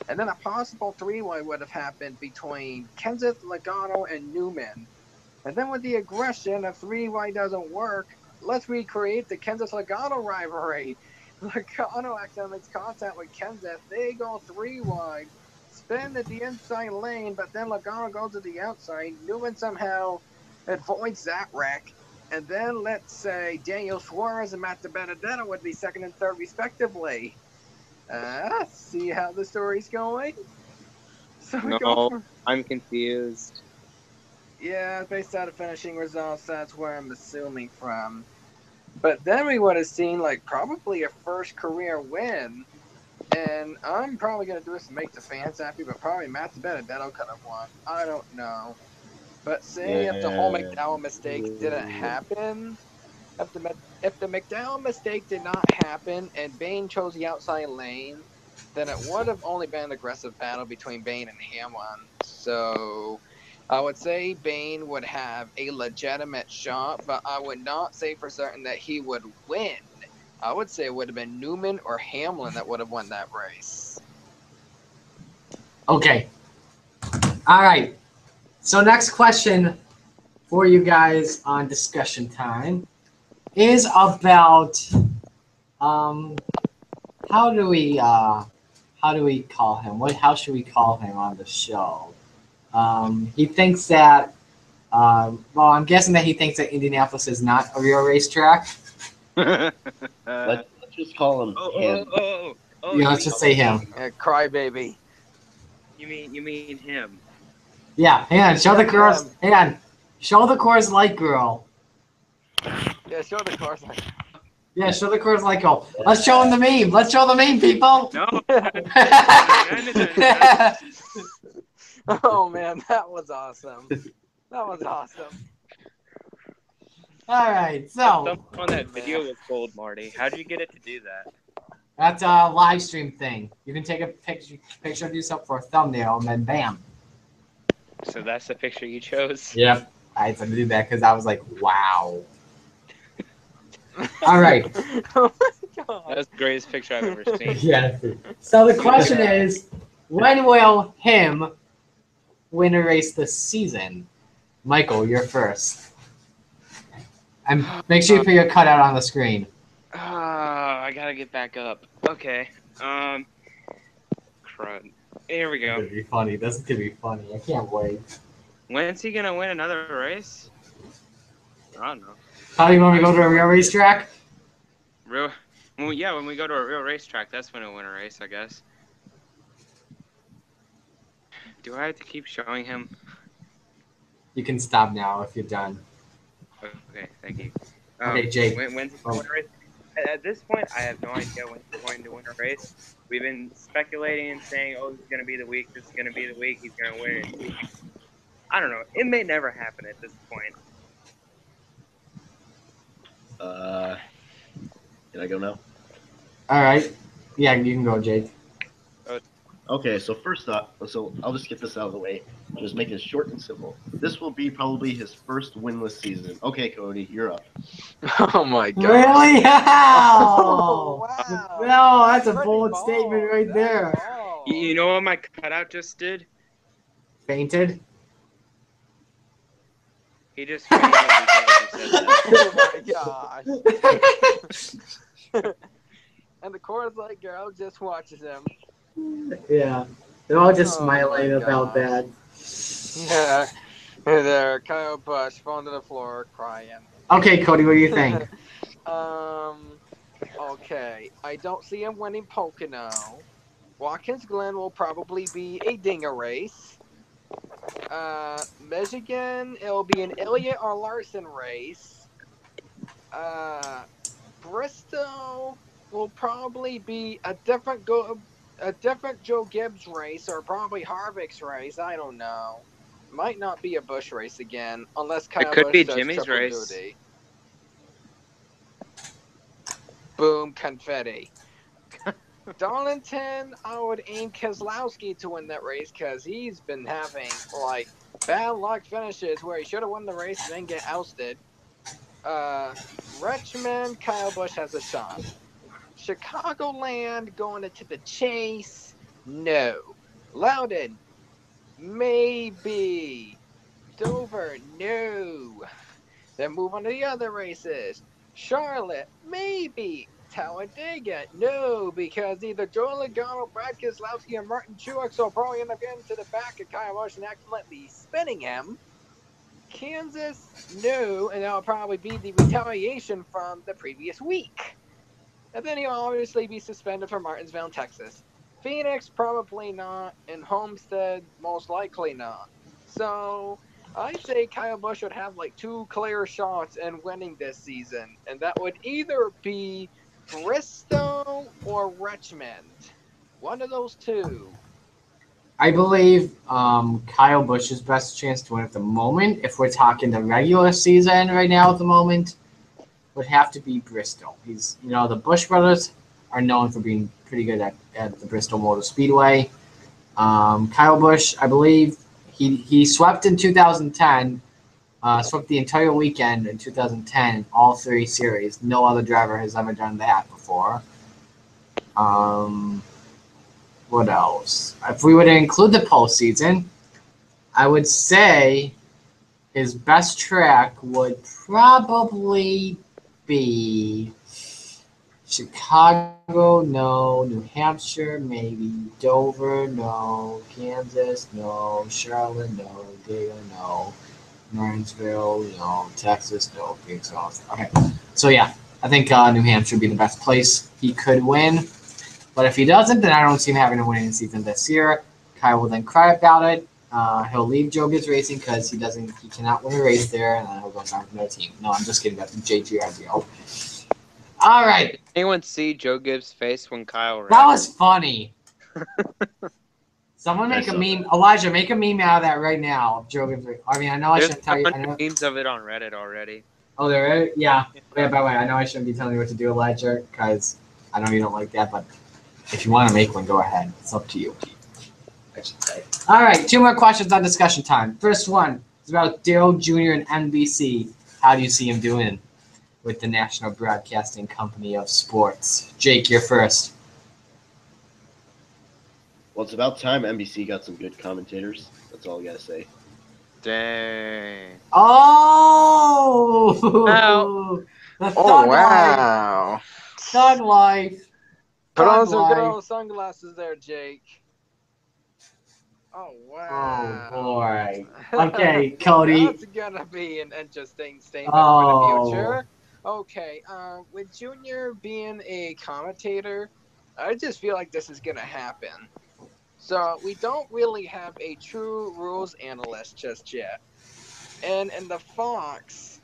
and then a possible three-way would have happened between Kenseth, Logano, and Newman. And then with the aggression, if three-way doesn't work, let's recreate the Kenseth-Logano rivalry. Logano accidentally makes contact with Kenseth. They go three-wide, spin at the inside lane, but then Logano goes to the outside. Newman somehow avoids that wreck. And then let's say Daniel Suarez and Matt Benedetto would be second and third respectively. See how the story's going? So no, I'm confused. Yeah, based out of finishing results, that's where I'm assuming from. But then we would have seen, like, probably a first career win. And I'm probably going to do this to make the fans happy, but probably Matt Benedetto could have won. I don't know. But say if the whole McDowell mistake didn't happen, if the McDowell mistake did not happen and Bayne chose the outside lane, then it would have only been an aggressive battle between Bayne and Hamlin. So I would say Bayne would have a legitimate shot, but I would not say for certain that he would win. I would say it would have been Newman or Hamlin that would have won that race. Okay. All right. So next question for you guys on discussion time is about how do we call him? How should we call him on the show? He thinks that well, I'm guessing that he thinks that Indianapolis is not a real racetrack. Let's just call him him. Yeah, let's just say him. Crybaby. You mean him? Yeah, hang on. Show the Coors. Hang on. Show the Coors Light girl. Yeah, show the Coors Light. Yeah, show the Coors Light girl. Let's show him the meme. Let's show the meme, people. No. Oh man, that was awesome. That was awesome. All right, so something on that video was gold, Marty. How did you get it to do that? That's a live stream thing. You can take a picture, do something for a thumbnail, and then bam. So that's the picture you chose? Yep. I had to do that because I was like, wow. All right. Oh my God. That was the greatest picture I've ever seen. Yeah. So the question is, when will him win a race this season? Michael, you're first. And make sure you put your cutout on the screen. I I gotta get back up. Okay. Crud. Here we This is go. gonna be funny. This is gonna be funny. I can't wait. When's he gonna win another race? I don't know. How do you want me to go to a real racetrack? Real. Well, yeah, when we go to a real racetrack, that's when he'll win a race, I guess. Do I have to keep showing him? You can stop now if you're done. Okay, thank you. Okay, Jake. When's he going to win a race? At this point, I have no idea when he's going to win a race. We've been speculating and saying, "Oh, this is going to be the week. This is going to be the week. He's going to win it in 2 weeks." I don't know. It may never happen at this point. Can I go now? All right. Yeah, you can go, Jake. Okay, so first up, so I'll just get this out of the way. Just make it short and simple. This will be probably his first winless season. Okay, Cody, you're up. Oh my god. Really? Oh, Wow. wow. No, that's a Pretty bold bold. statement right That's there. bold. You know what my cutout just did? Fainted? He just fainted because you said that. Oh my gosh. And the Coors Light girl just watches him. Yeah. They're all just Oh smiling my about gosh. that. Yeah. Hey there, Kyle Busch falling to the floor crying. Okay, Cody, what do you think? Okay. I don't see him winning Pocono. Watkins Glen will probably be a dinger race. Michigan, it'll be an Elliott or Larson race. Bristol will probably be a different Joe Gibbs race, or probably Harvick's race. I don't know. Might not be a Busch race again, unless Kyle could Busch be does Jimmy's triple race. duty. Boom, confetti. Darlington, I would aim Keselowski to win that race because he's been having like bad luck finishes where he should have won the race and then get ousted. Richmond, Kyle Busch has a shot. Chicagoland going into the chase, no. Loudon, maybe. Dover, no. Then move on to the other races. Charlotte, maybe. Talladega, no, because either Joe Logano, Brad Keselowski, or Martin Truex will probably end up getting to the back of Kyle Busch and accidentally spinning him. Kansas, no, and that'll probably be the retaliation from the previous week. And then he'll obviously be suspended for Martinsville, Texas. Phoenix, probably not, and Homestead, most likely not. So I'd say Kyle Busch would have like 2 clear shots in winning this season, and that would either be Bristol or Richmond. One of those two. I believe Kyle Busch's best chance to win at the moment, if we're talking the regular season right now at the moment, would have to be Bristol. He's, the Busch brothers are known for being pretty good at the Bristol Motor Speedway. Kyle Busch, I believe, he swept in 2010, swept the entire weekend in 2010 in all 3 series. No other driver has ever done that before. What else? If we were to include the postseason, I would say his best track would probably be Chicago, no. New Hampshire, maybe. Dover, no. Kansas, no. Charlotte, no. Dayton, no. Martinsville, no. Texas, no. Phoenix, no. Okay. So, yeah, I think New Hampshire would be the best place he could win. But if he doesn't, then I don't see him having a winning season this year. Kyle will then cry about it. He'll leave Joe Gibbs Racing because he cannot win a race there, and then he'll go down to another team. No, I'm just kidding. That's a JGR deal. All right. Anyone see Joe Gibbs' face when Kyle ran? That was funny. Someone make a meme. Elijah, make a meme out of that right now. Joe Gibbs. I mean, I know I shouldn't tell you. I know. There's memes of it on Reddit already. Oh, there is? Yeah. By the way, I know I shouldn't be telling you what to do, Elijah, because I know you don't like that, but if you want to make one, go ahead. It's up to you, I should say. All right, 2 more questions on discussion time. First one is about Dale Jr. and NBC. How do you see him doing with the National Broadcasting Company of Sports? Jake, you're first. Well, it's about time NBC got some good commentators. That's all I gotta say. Dang. Oh! Oh, wow. Thug life. Put on Thug some good life. old sunglasses there, Jake. Oh, Oh wow. boy. Okay, Cody. That's gonna be an interesting statement for the Oh. future. Okay, with Junior being a commentator, I just feel like this is gonna happen. So we don't really have a true rules analyst just yet. And in the Fox,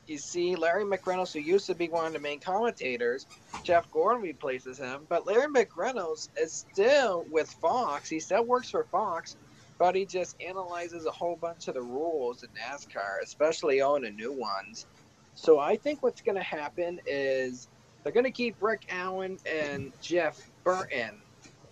you see Larry McReynolds, who used to be one of the main commentators, Jeff Gordon replaces him, but Larry McReynolds is still with Fox. He still works for Fox, but he just analyzes a whole bunch of the rules in NASCAR, especially all the new ones. So I think what's going to happen is they're going to keep Rick Allen and Jeff Burton.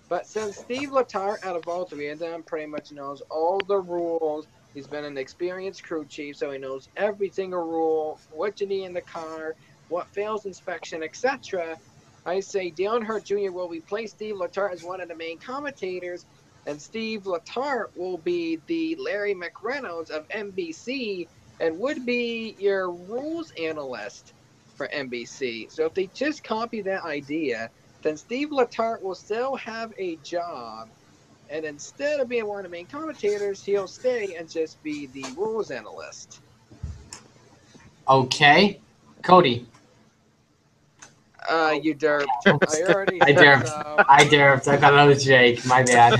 But since Steve Letarte, out of all three of them, pretty much knows all the rules, he's been an experienced crew chief, so he knows every single rule, what you need in the car, what fails inspection, etc. I say Dale Earnhardt Jr. will replace Steve Letarte as one of the main commentators, and Steve Letarte will be the Larry McReynolds of NBC and would be your rules analyst for NBC. So if they just copy that idea, then Steve Letarte will still have a job, and instead of being one of the main commentators, he'll stay and just be the rules analyst. Okay. Cody. You derped. I already I said derped. so. I derped. I got another Jake. My bad.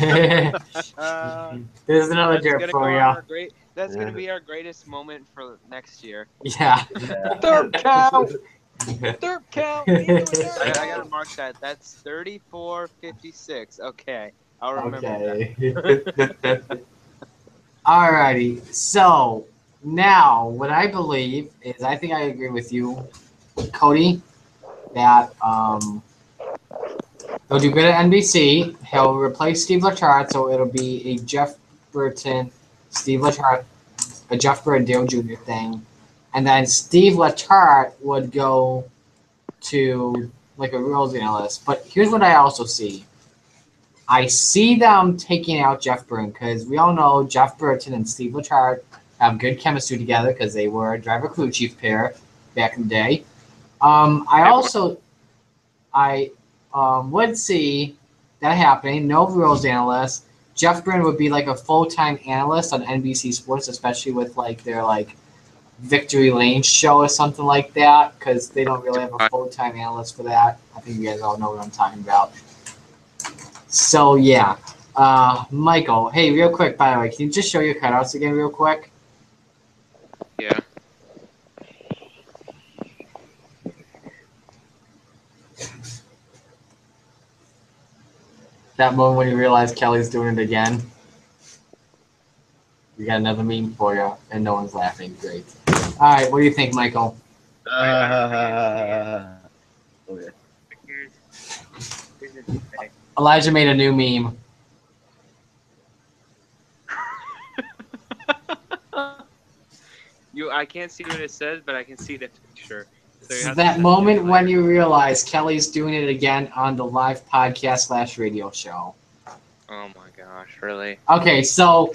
There's another That's derp gonna go for on you. our great. That's gonna be our greatest moment for next year. Yeah. Derp count. Derp count. We need to do a derp I gotta count. mark that. That's 3456. Okay, I'll remember Okay. Alrighty. So now what I believe is I think I agree with you, Cody, that he'll do good at NBC. He'll replace Steve Letarte, so it'll be a Jeff Burton, Steve Letarte, a Jeff Burton Dale Jr. thing. And then Steve Letarte would go to like a rules analyst. But here's what I also see. I see them taking out Jeff Burton because we all know Jeff Burton and Steve Letarte have good chemistry together because they were a driver crew chief pair back in the day. I would see that happening. No rules analyst. Jeff Burton would be like a full-time analyst on NBC Sports, especially with like their like Victory Lane show or something like that, because they don't really have a full-time analyst for that. I think you guys all know what I'm talking about. So yeah, Michael. Hey, real quick, by the way, can you just show your cutouts again, real quick? Yeah. That moment when you realize Kelly's doing it again. We got another meme for you, and no one's laughing. Great. All right, what do you think, Michael? Okay. Here's the thing. Elijah made a new meme. I can't see what it says, but I can see the picture. So you It's have to that send it moment to me when later. you realize Kelly's doing it again on the live podcast / radio show. Oh my gosh, really? Okay, so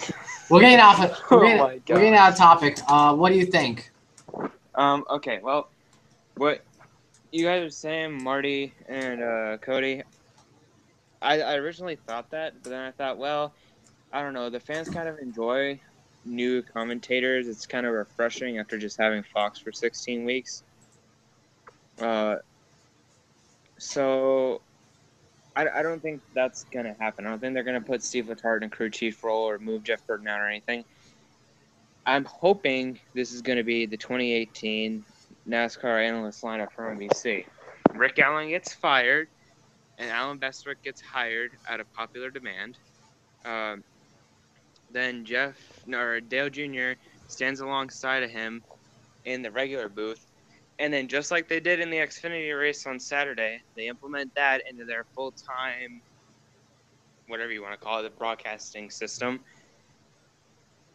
we're getting off. We're getting out of topic. What do you think? Okay, well, what you guys are saying, Marty and Cody, I originally thought that, but then I thought, well, I don't know. The fans kind of enjoy new commentators. It's kind of refreshing after just having Fox for 16 weeks. So I don't think that's going to happen. I don't think they're going to put Steve Letarte in a crew chief role or move Jeff Burton out or anything. I'm hoping this is going to be the 2018 NASCAR analyst lineup from NBC. Rick Allen gets fired, and Alan Bestwick gets hired out of popular demand. Then Dale Jr. stands alongside of him in the regular booth. And then just like they did in the Xfinity race on Saturday, they implement that into their full-time, whatever you want to call it, the broadcasting system.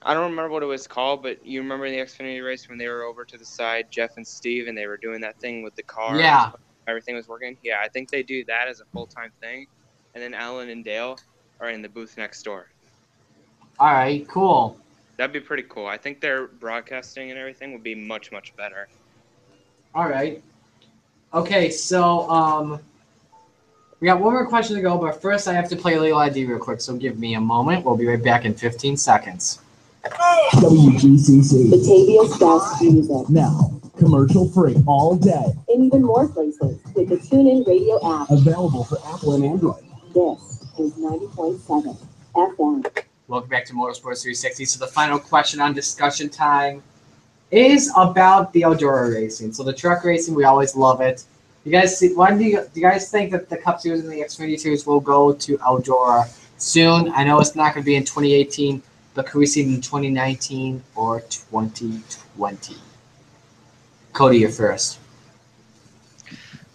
I don't remember what it was called, but you remember the Xfinity race when they were over to the side, Jeff and Steve, and they were doing that thing with the car. Yeah. Everything was working. Yeah, I think they do that as a full-time thing. And then Alan and Dale are in the booth next door. All right, cool. That'd be pretty cool. I think their broadcasting and everything would be much, much better. All right. Okay, so we got one more question to go, but first I have to play Legal ID real quick, so give me a moment. We'll be right back in 15 seconds. WGCC. Batavia's best music. Now, commercial free all day. In even more places with the TuneIn Radio app. Available for Apple and Android. This is 90.7 FM. Welcome back to Motorsports 360. So the final question on discussion time is about the Eldora racing. So the truck racing, we always love it. You guys see? When do you guys think that the Cup Series and the Xfinity Series will go to Eldora soon? I know it's not going to be in 2018, but could we see it in 2019 or 2020? Cody, you're first.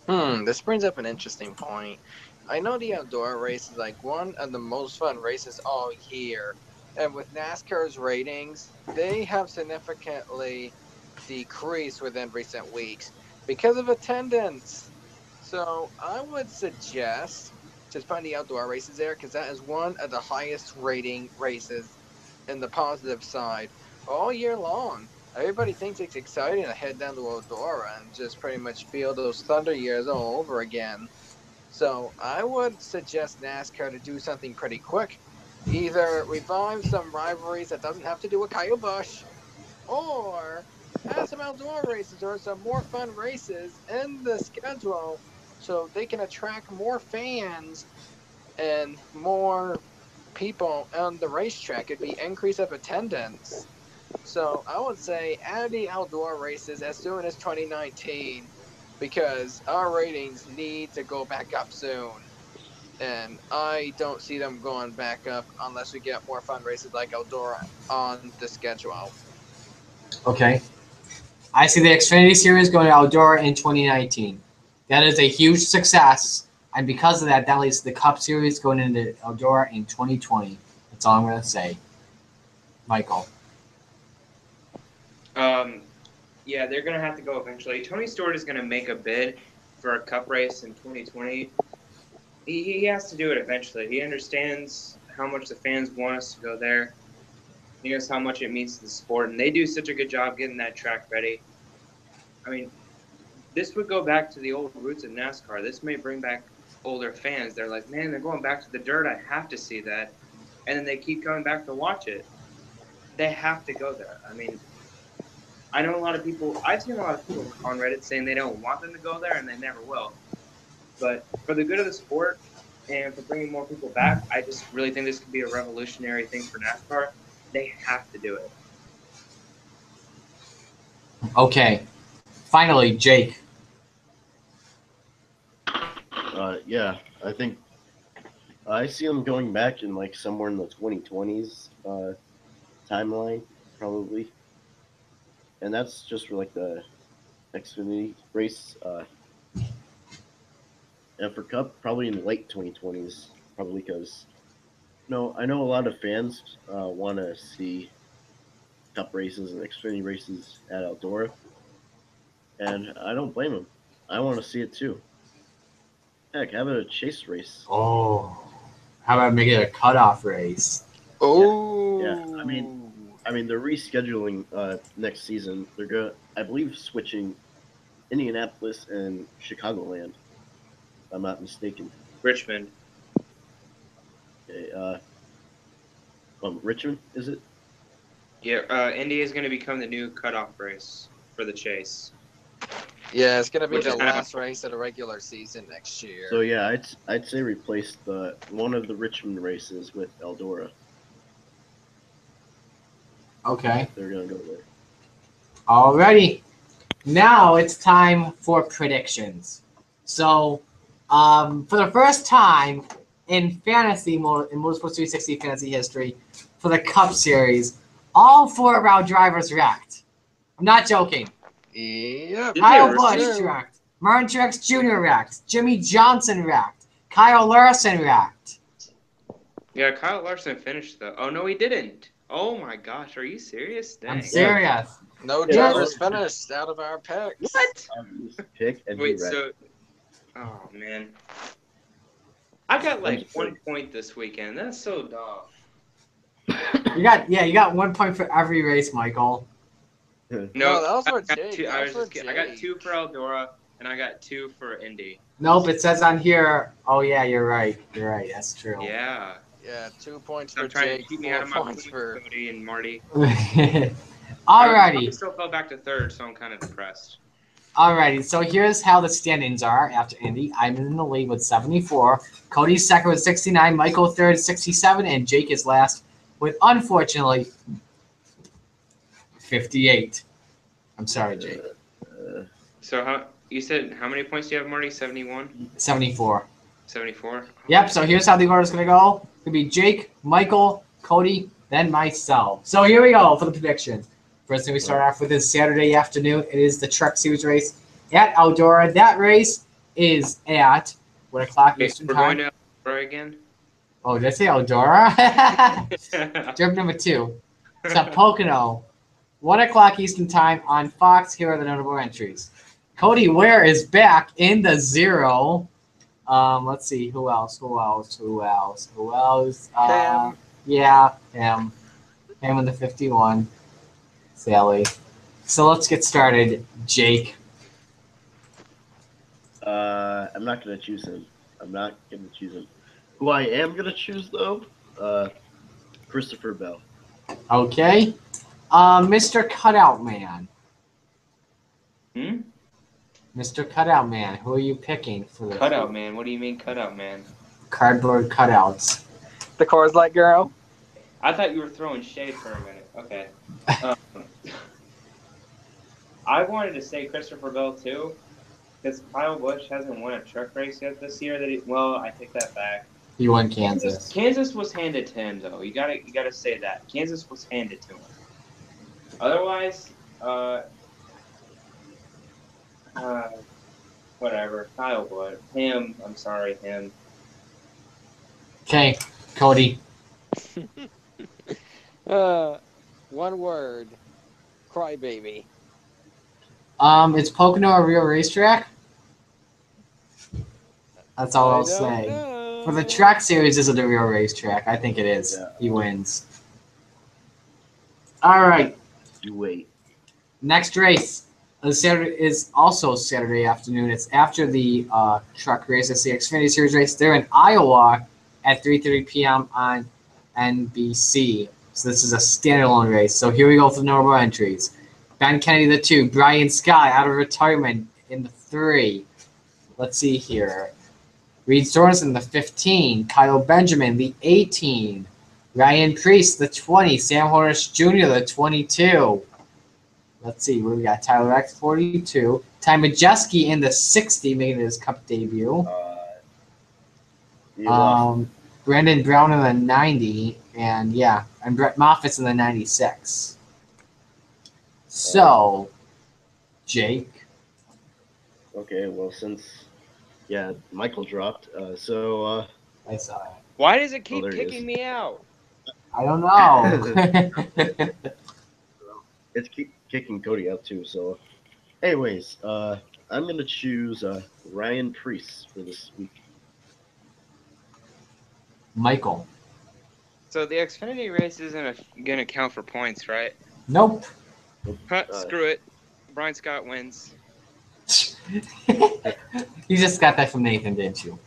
This brings up an interesting point. I know the Eldora race is like one of the most fun races all year. And with NASCAR's ratings, they have significantly decreased within recent weeks because of attendance. So I would suggest just putting the Eldora races there because that is one of the highest rating races in the positive side all year long. Everybody thinks it's exciting to head down to Eldora and just pretty much feel those Thunder years all over again. So I would suggest NASCAR to do something pretty quick. Either revive some rivalries that doesn't have to do with Kyle Busch, or add some outdoor races or some more fun races in the schedule so they can attract more fans and more people on the racetrack. It'd be increase of attendance. So I would say add the outdoor races as soon as 2019 because our ratings need to go back up soon. And I don't see them going back up unless we get more fun races like Eldora on the schedule. Okay. I see the Xfinity Series going to Eldora in 2019. That is a huge success. And because of that, that leads to the Cup Series going into Eldora in 2020. That's all I'm going to say. Michael. Yeah, they're going to have to go eventually. Tony Stewart is going to make a bid for a Cup race in 2020. He has to do it eventually. He understands how much the fans want us to go there. He knows how much it means to the sport, and they do such a good job getting that track ready. I mean, this would go back to the old roots of NASCAR. This may bring back older fans. They're like, man, they're going back to the dirt. I have to see that. And then they keep coming back to watch it. They have to go there. I mean, I know a lot of people – I've seen a lot of people on Reddit saying they don't want them to go there, and they never will. But for the good of the sport and for bringing more people back, I just really think this could be a revolutionary thing for NASCAR. They have to do it. Okay. Finally, Jake. Yeah, I think I see them going back in like somewhere in the 2020s timeline, probably. And that's just for like the Xfinity race. And for Cup, probably in late 2020s, probably because I know a lot of fans want to see Cup races and Xfinity races at Eldora, and I don't blame them. I want to see it too. Heck, have it a chase race. Oh. How about making it a cutoff race? Oh. Yeah. I mean, they're rescheduling next season. They're I believe, switching Indianapolis and Chicagoland. If I'm not mistaken. Richmond. Okay, Richmond, is it? Yeah, Indy is going to become the new cutoff race for the chase. Yeah, it's gonna be Which the is kind of- last race of the regular season next year. So yeah, I'd say replace one of the Richmond races with Eldora. Okay. They're gonna go there. Alrighty. Now it's time for predictions. So, for the first time in fantasy, in Motorsports 360 fantasy history, for the Cup Series, all four of our drivers wrecked. I'm not joking. Yep. Did Kyle they Busch really? wrecked. Martin Truex Jr. wrecked. Jimmy Johnson wrecked. Kyle Larson wrecked. Yeah, Kyle Larson finished though. Oh no, he didn't. Oh my gosh, are you serious? Dang. I'm serious. No Yeah. drivers finished out of our picks. What? Pick and Wait, he wrecked. so oh man. I got like 1 point this weekend. That's so dumb. You got 1 point for every race, Michael. No, that was for I got Jake. two- That I was was for just kidding. I got Jake. 2 for Eldora, And I got 2 for Indy. Nope, it says on here. Oh yeah, you're right. You're right. That's true. Yeah. Yeah, 2 points for Stop trying to Jake, keep me 4 out of my points points, for. Cody and Marty. I Alrighty. still fell back to 3rd, so I'm kind of depressed. Alrighty, so here's how the standings are after Indy. I'm in the lead with 74. Cody's second with 69. Michael third, 67. And Jake is last with, unfortunately, 58. I'm sorry, Jake. So you said how many points do you have, Marty? 71? 74. 74? Yep, so here's how the order is going to go. It's going to be Jake, Michael, Cody, then myself. So here we go for the predictions. First thing we start off with is Saturday afternoon. It is the Truck Series race at Eldora. That race is at what o'clock Eastern We're time? going to Eldora again? Oh, did I say Eldora? Trip number 2. It's at Pocono. 1 o'clock Eastern time on Fox. Here are the notable entries. Cody Ware is back in the 0. Let's see. Who else? Him. Yeah, him. Him in the 51. Sally. So let's get started. Jake. I'm not gonna choose him. Who I am gonna choose though, Christopher Bell. Okay. Mr. Cutout Man. Mr. Cutout Man. Who are you picking for the Cutout Man? What do you mean cutout man? cardboard cutouts? The Coors Light girl. I thought you were throwing shade for a minute. Okay. I wanted to say Christopher Bell too, because Kyle Busch hasn't won a truck race yet this year. I take that back. He won Kansas. Kansas was handed to him though. You gotta say that. Kansas was handed to him. Otherwise, whatever. Kyle Busch. Him. I'm sorry, him. Okay, Cody. One word. Crybaby. Is Pocono a real racetrack? That's all I'll I don't say. know. For the Truck Series, is it a real racetrack? I think it is. Yeah. He wins. All right. You wait. Next race Saturday is also Saturday afternoon. It's after the truck race. It's the Xfinity Series race. They're in Iowa at 3:30 p.m. on NBC. So this is a standalone race. So here we go for the notable entries. Ben Kennedy, the 2. Brian Scott out of retirement in the 3. Let's see here. Reed Sorensen, the 15. Kyle Benjamin, the 18. Ryan Priest, the 20. Sam Hornish Jr., the 22. Let's see, we got Tyler X, 42. Ty Majeski in the 60, making his Cup debut. Brandon Brown in the 90, and Brett Moffitt's in the 96. So, Jake. Okay, well since Michael dropped, I saw it. Why does it keep there he kicking is. me out? I don't know. it's kicking Cody out too. So, anyways, I'm gonna choose Ryan Priest for this week. Michael. So the Xfinity race isn't going to count for points, right? Nope. Screw it. Brian Scott wins. You just got that from Nathan, didn't you?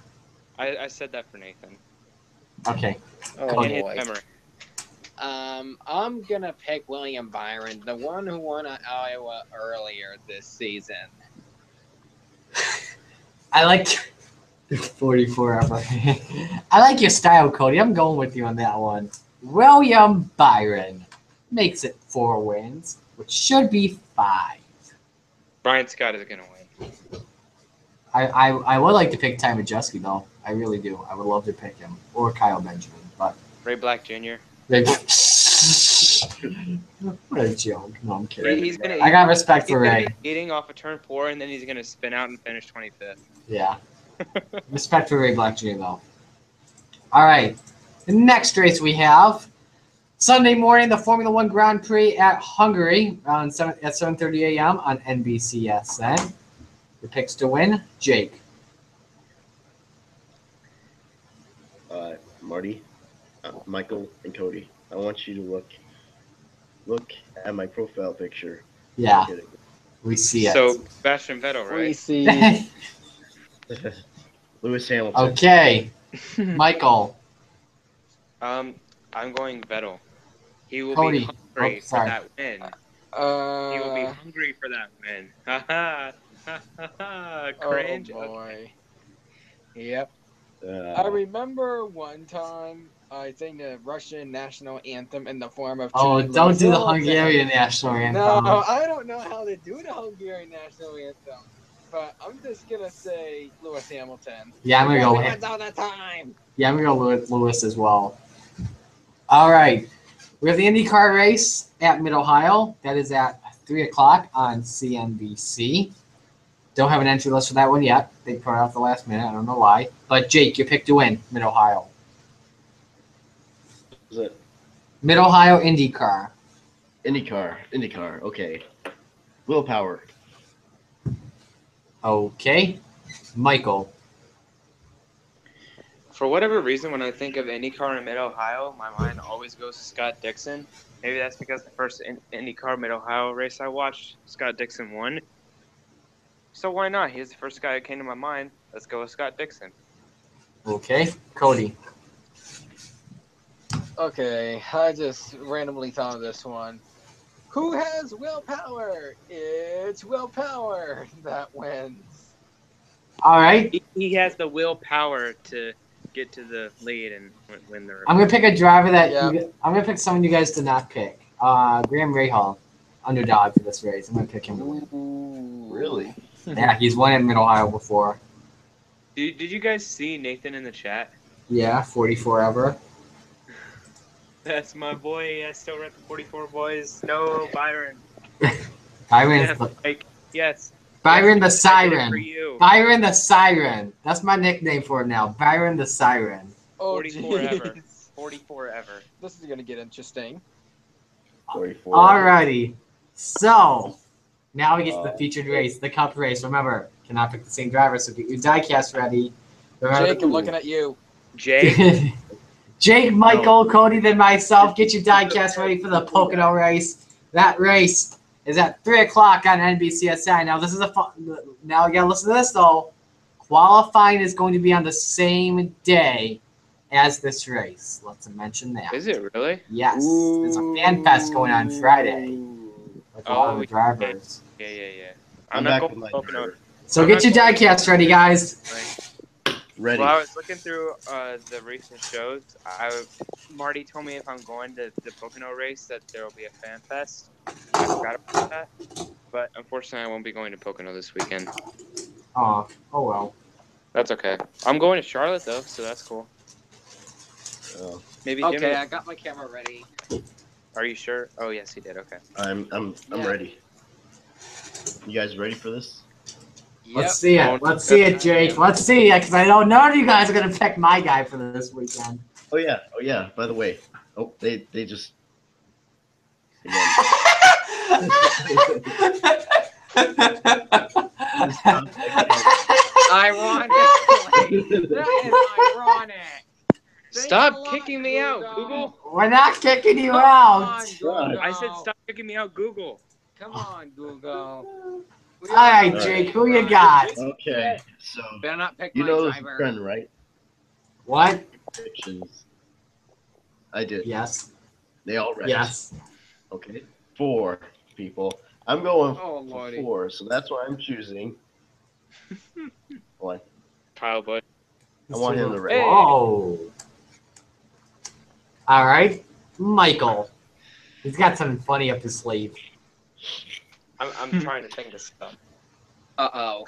I said that for Nathan. Okay. Oh, In his boy. memory. I'm going to pick William Byron, the one who won at Iowa earlier this season. I like 44 ever. I like your style, Cody. I'm going with you on that one. William Byron makes it 4 wins, which should be 5. Brian Scott is going to win. I would like to pick Ty Majeski, though. I really do. I would love to pick him. Or Kyle Benjamin. But Ray Black Jr. What a joke. No, I'm kidding. I got respect for Ray. Eating off of turn 4, and then he's going to spin out and finish 25th. Yeah. Respect for Ray Black Jr., though. All right. The next race we have Sunday morning, the Formula One Grand Prix at Hungary at 7:30 a.m. on NBCSN. The picks to win, Jake. Marty, Michael, and Cody. I want you to look at my profile picture. Yeah. We see it. So Sebastian Vettel, We right? see. Lewis Hamilton. Okay, Michael. I'm going Vettel. He will Cody. be hungry Oh, for sorry. that win. He will be hungry for that win. Ha ha. Ha ha. Cringe. Oh boy. Okay. Yep. I remember one time I sang the Russian national anthem in the form of Oh, cheering don't Lewis do the Hamilton. Hungarian national No, anthem. I don't know how to do the Hungarian national anthem, but I'm just gonna say Lewis Hamilton. Yeah, I'm gonna Because go. he wins all the time. Yeah, I'm gonna go Lewis as well. All right, we have the IndyCar race at Mid Ohio. That is at 3 o'clock on CNBC. Don't have an entry list for that one yet. They put it out at the last minute. I don't know why. But Jake, your pick to win Mid Ohio. Is it Mid Ohio IndyCar. IndyCar. Okay. Willpower. Okay, Michael. For whatever reason, when I think of IndyCar in Mid-Ohio, my mind always goes to Scott Dixon. Maybe that's because the first IndyCar Mid-Ohio race I watched, Scott Dixon won. So why not? He's the first guy that came to my mind. Let's go with Scott Dixon. Okay, Cody. Okay, I just randomly thought of this one. Who has willpower? It's willpower that wins. All right, He has the willpower to get to the lead and win the race. I'm gonna pick a driver that Yeah. I'm gonna pick someone you guys did not pick. Graham Rahal, underdog for this race. I'm gonna pick him to win. Ooh. Really? Yeah, he's won in Mid Ohio before. Did you guys see Nathan in the chat? Yeah, 44 ever. That's my boy. I still rep the 44 boys. No, Byron. Byron, Yes, Mike. Yes. Byron the Yes, I did it for Siren. you. Byron the Siren. That's my nickname for him now. Byron the Siren. Oh, 44 ever. jeez. 44 ever. This is gonna get interesting. 44. Alrighty. So now we get to the featured race, the Cup race. Remember, cannot pick the same driver, so get your diecast ready. Remember, Jake, I'm looking at you. Jake? Jake, Michael, Cody, then myself. Get your diecast ready for the Pocono race. That race is at 3 o'clock on NBCSI. Now, this is now you gotta listen to this though. Qualifying is going to be on the same day as this race. Let's mention that. Is it really? Yes, there's a fan fest going on Friday with a lot of the drivers. Yeah. I'm not back going with my Pocono. driver. So get your diecast ready, guys. Ready. Well, I was looking through the recent shows. Marty told me if I'm going to the Pocono race that there will be a fan fest. I forgot about that. But unfortunately, I won't be going to Pocono this weekend. Oh well. That's okay. I'm going to Charlotte, though, so that's cool. Oh, Maybe Okay, Jimmy. I got my camera ready. Are you sure? Oh, yes, he did. Okay. I'm Yeah. ready. You guys ready for this? Let's see it. Let's see it, Jake. Let's see it, because I know none of you guys are gonna pick my guy for this weekend. Oh yeah. By the way, they just. Ironically, that is ironic. Stop kicking me out, Google. We're not kicking you Come out. on, Google. I said stop kicking me out, Google. Come on, Google. All right, Jake. Who you got? Okay, so Better not pick you my know this driver. trend, right? What? Predictions. I did. Yes. They all read. Yes. Okay. 4 people. I'm going Oh, for Lordy. 4, so that's why I'm choosing. One. Kyle Busch. I want him to rate. Whoa. All right, Michael. He's got something funny up his sleeve. I'm trying to think of stuff. Uh-oh.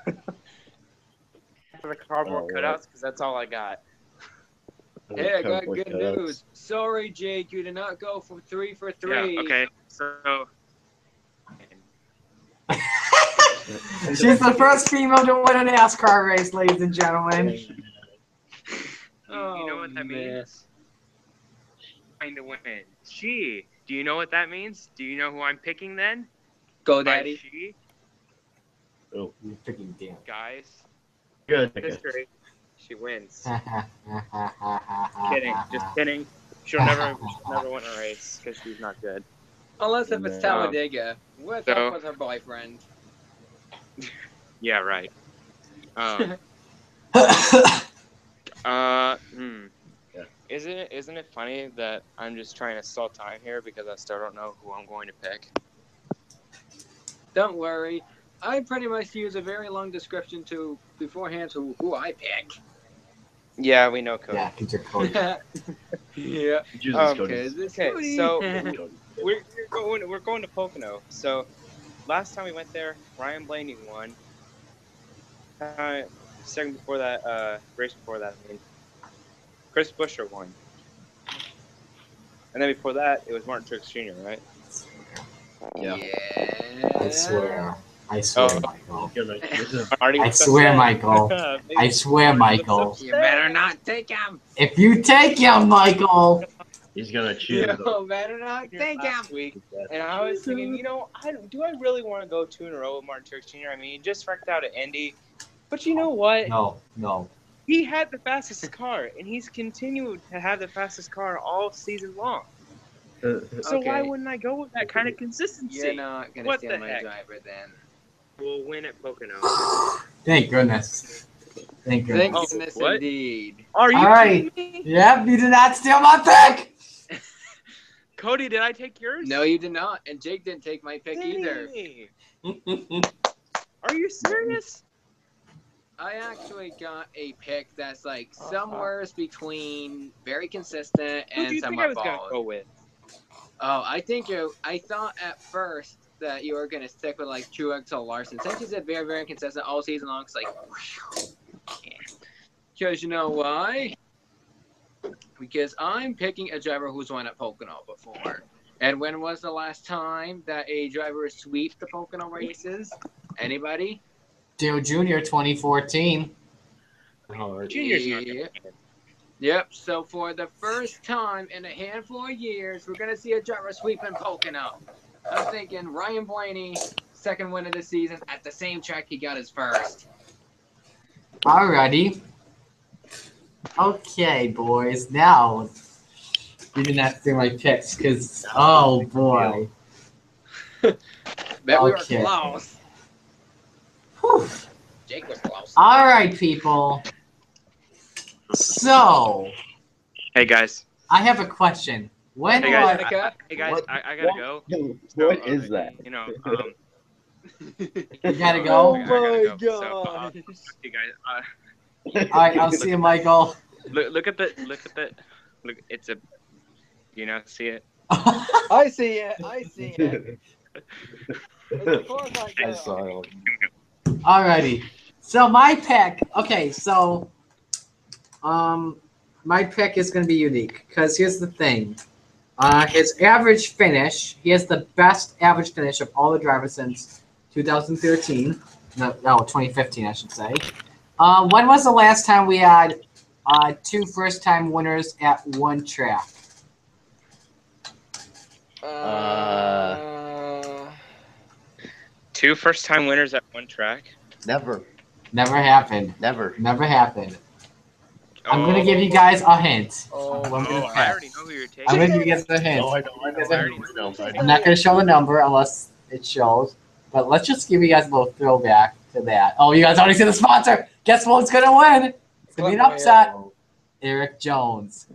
For the cardboard cutouts, because that's all I got. Hey, I got good news. Sorry, Jake, you did not go from 3 for 3. Yeah, okay. So. She's the first female to win a NASCAR race, ladies and gentlemen. You know what that means? Trying to win. She. Do you know what that means? Do you know who I'm picking then? Go, By Daddy. she, You're picking Dan. guys. Good. History. She wins. Just Kidding. Just kidding. She'll never win a race because she's not good. Unless if it's Yeah. Talladega. What's So- up with her boyfriend? Yeah, right. Yeah. Isn't it funny that I'm just trying to stall time here because I still don't know who I'm going to pick? Don't worry. I pretty much use a very long description beforehand to who I pick. Yeah, we know Cody. Yeah, because you're Cody. Yeah. Jesus, Cody. Because it's Okay, Cody. so Cody. we're going to Pocono. So last time we went there, Ryan Blaney won. Second before that, race before that, I mean, Chris Buescher won. And then before that, it was Martin Truex Jr., right? Yeah. I swear. I swear, Michael. Already I swear, Michael. I swear, Michael. You better not take him. If you take him, Michael. He's gonna choose. You better not take him. last week, and I was thinking, do I really want to go 2 in a row with Martin Truex Jr.? I mean, he just wrecked out at Indy, but you know what? No. He had the fastest car, and he's continued to have the fastest car all season long. So why Okay. wouldn't I go with that kind of consistency? You're not gonna What steal the my heck? driver then. We'll win at Pocono. Thank goodness. Thank goodness. Thank Oh, goodness what? indeed. Are you All right. kidding me? Yep, you did not steal my pick. Cody, did I take yours? No, you did not, and Jake didn't take my pick either. Dang. Are you serious? I actually got a pick that's like somewhere between very consistent Who do and you think I somewhat was going to bald. go with? Oh, I thought at first that you were gonna stick with like Truex or Larson. Since he's been very, very consistent all season long, it's like, because you know why? Because I'm picking a driver who's won at Pocono before. And when was the last time that a driver swept the Pocono races? Anybody? Dale Jr. 2014. Junior's not going Yeah. to win. Yep. So for the first time in a handful of years, we're gonna see a driver sweeping Pocono. I'm thinking Ryan Blaney, second win of the season at the same track he got his first. Alrighty. Okay, boys. Now, you did not steal my picks because, oh boy. Bet we were Okay. close. Whew. Jake was close. All right, people. So, Hey, guys. I have a question. When Hey, was guys. I got to go. What is that? You know, you gotta go? I gotta go. So, you guys, All right, I'll see you, Michael. look, it's a, see it? I see it. I see it. Of course I I do. saw it. Alrighty. So my pick. Okay, so my pick is going to be unique because here's the thing. His average finish. He has the best average finish of all the drivers since 2013. No, 2015, I should say. When was the last time we had 2 first-time winners at one track? Two first-time winners at one track. Never. Never happened. Never. Never happened. I'm going to give you guys a hint. Oh, I'm gonna I pick. already know who you're taking. I'm going to give you guys a hint. No, I know. I'm not going to show the number unless it shows. But let's just give you guys a little throwback to that. Oh, you guys already see the sponsor. Guess what's going to win? It's going to be an upset. Eric Jones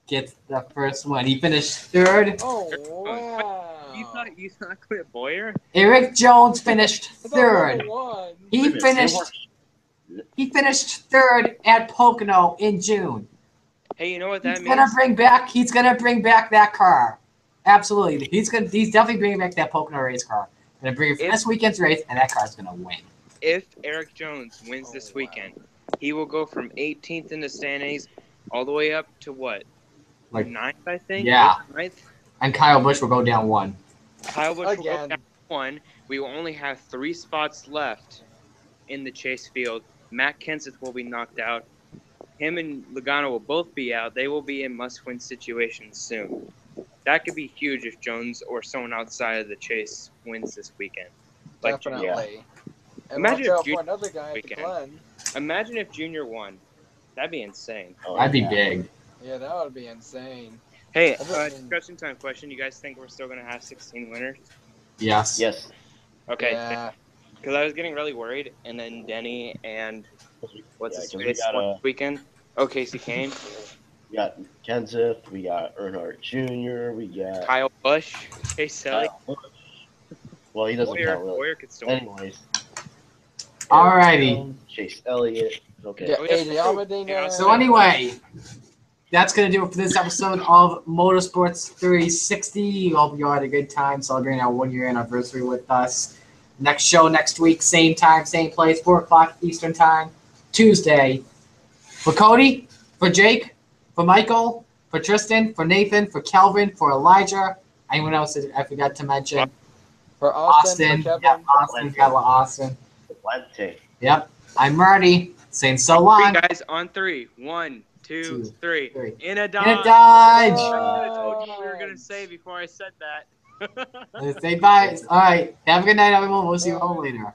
gets the first one. He finished third. Oh, wow. You thought Clint Boyer? Eric Jones finished I thought third. number one. He finished third at Pocono in June. Hey, you know what that He's means? gonna bring back that car. Absolutely. He's definitely bringing back that Pocono race car. Gonna bring it for this weekend's race, and that car's gonna win. If Eric Jones wins this weekend, he will go from 18th in the standings all the way up to what? Like 9th, I think? Yeah. 9th? And Kyle Busch will go down 1. Kyle Busch will go Again. down 1. We will only have 3 spots left in the chase field. Matt Kenseth will be knocked out. Him and Logano will both be out. They will be in must-win situations soon. That could be huge if Jones or someone outside of the chase wins this weekend. Like, Definitely. And Imagine watch out if Junior for another guy at the weekend. Glen. Imagine if Junior won. That'd be insane. Oh, That'd be yeah. big. Yeah, that would be insane. Hey, discussion time question. You guys think we're still going to have 16 winners? Yes. Yes. Okay. Yeah. Because I was getting really worried, and then Denny and what's his 'cause face weekend? Oh, Casey Kane. We got Kenseth, we got Earnhardt Jr., we got Kyle Busch. Chase Elliott. Kyle Busch. Well, he doesn't count really. Boyer could still. Anyways. Alrighty. Chase Elliott. Okay. Yeah, AJ Allmendinger. So anyway, that's going to do it for this episode of Motorsports 360. Hope you all had a good time celebrating our 1-year anniversary with us. Next show next week, same time, same place, 4 o'clock Eastern time, Tuesday. For Cody, for Jake, for Michael, for Tristan, for Nathan, for Kelvin, for Elijah. Anyone else that I forgot to mention? For Austin. For Kevin. Yep, Austin. Got Austin. Wednesday. Yep. I'm Marty, saying so long. Guys, on 3. 1, 2, 3. In a Dodge. In a Dodge. I told you what we were going to say before I said that. Say bye. All right. Have a good night, everyone. We'll see you all later.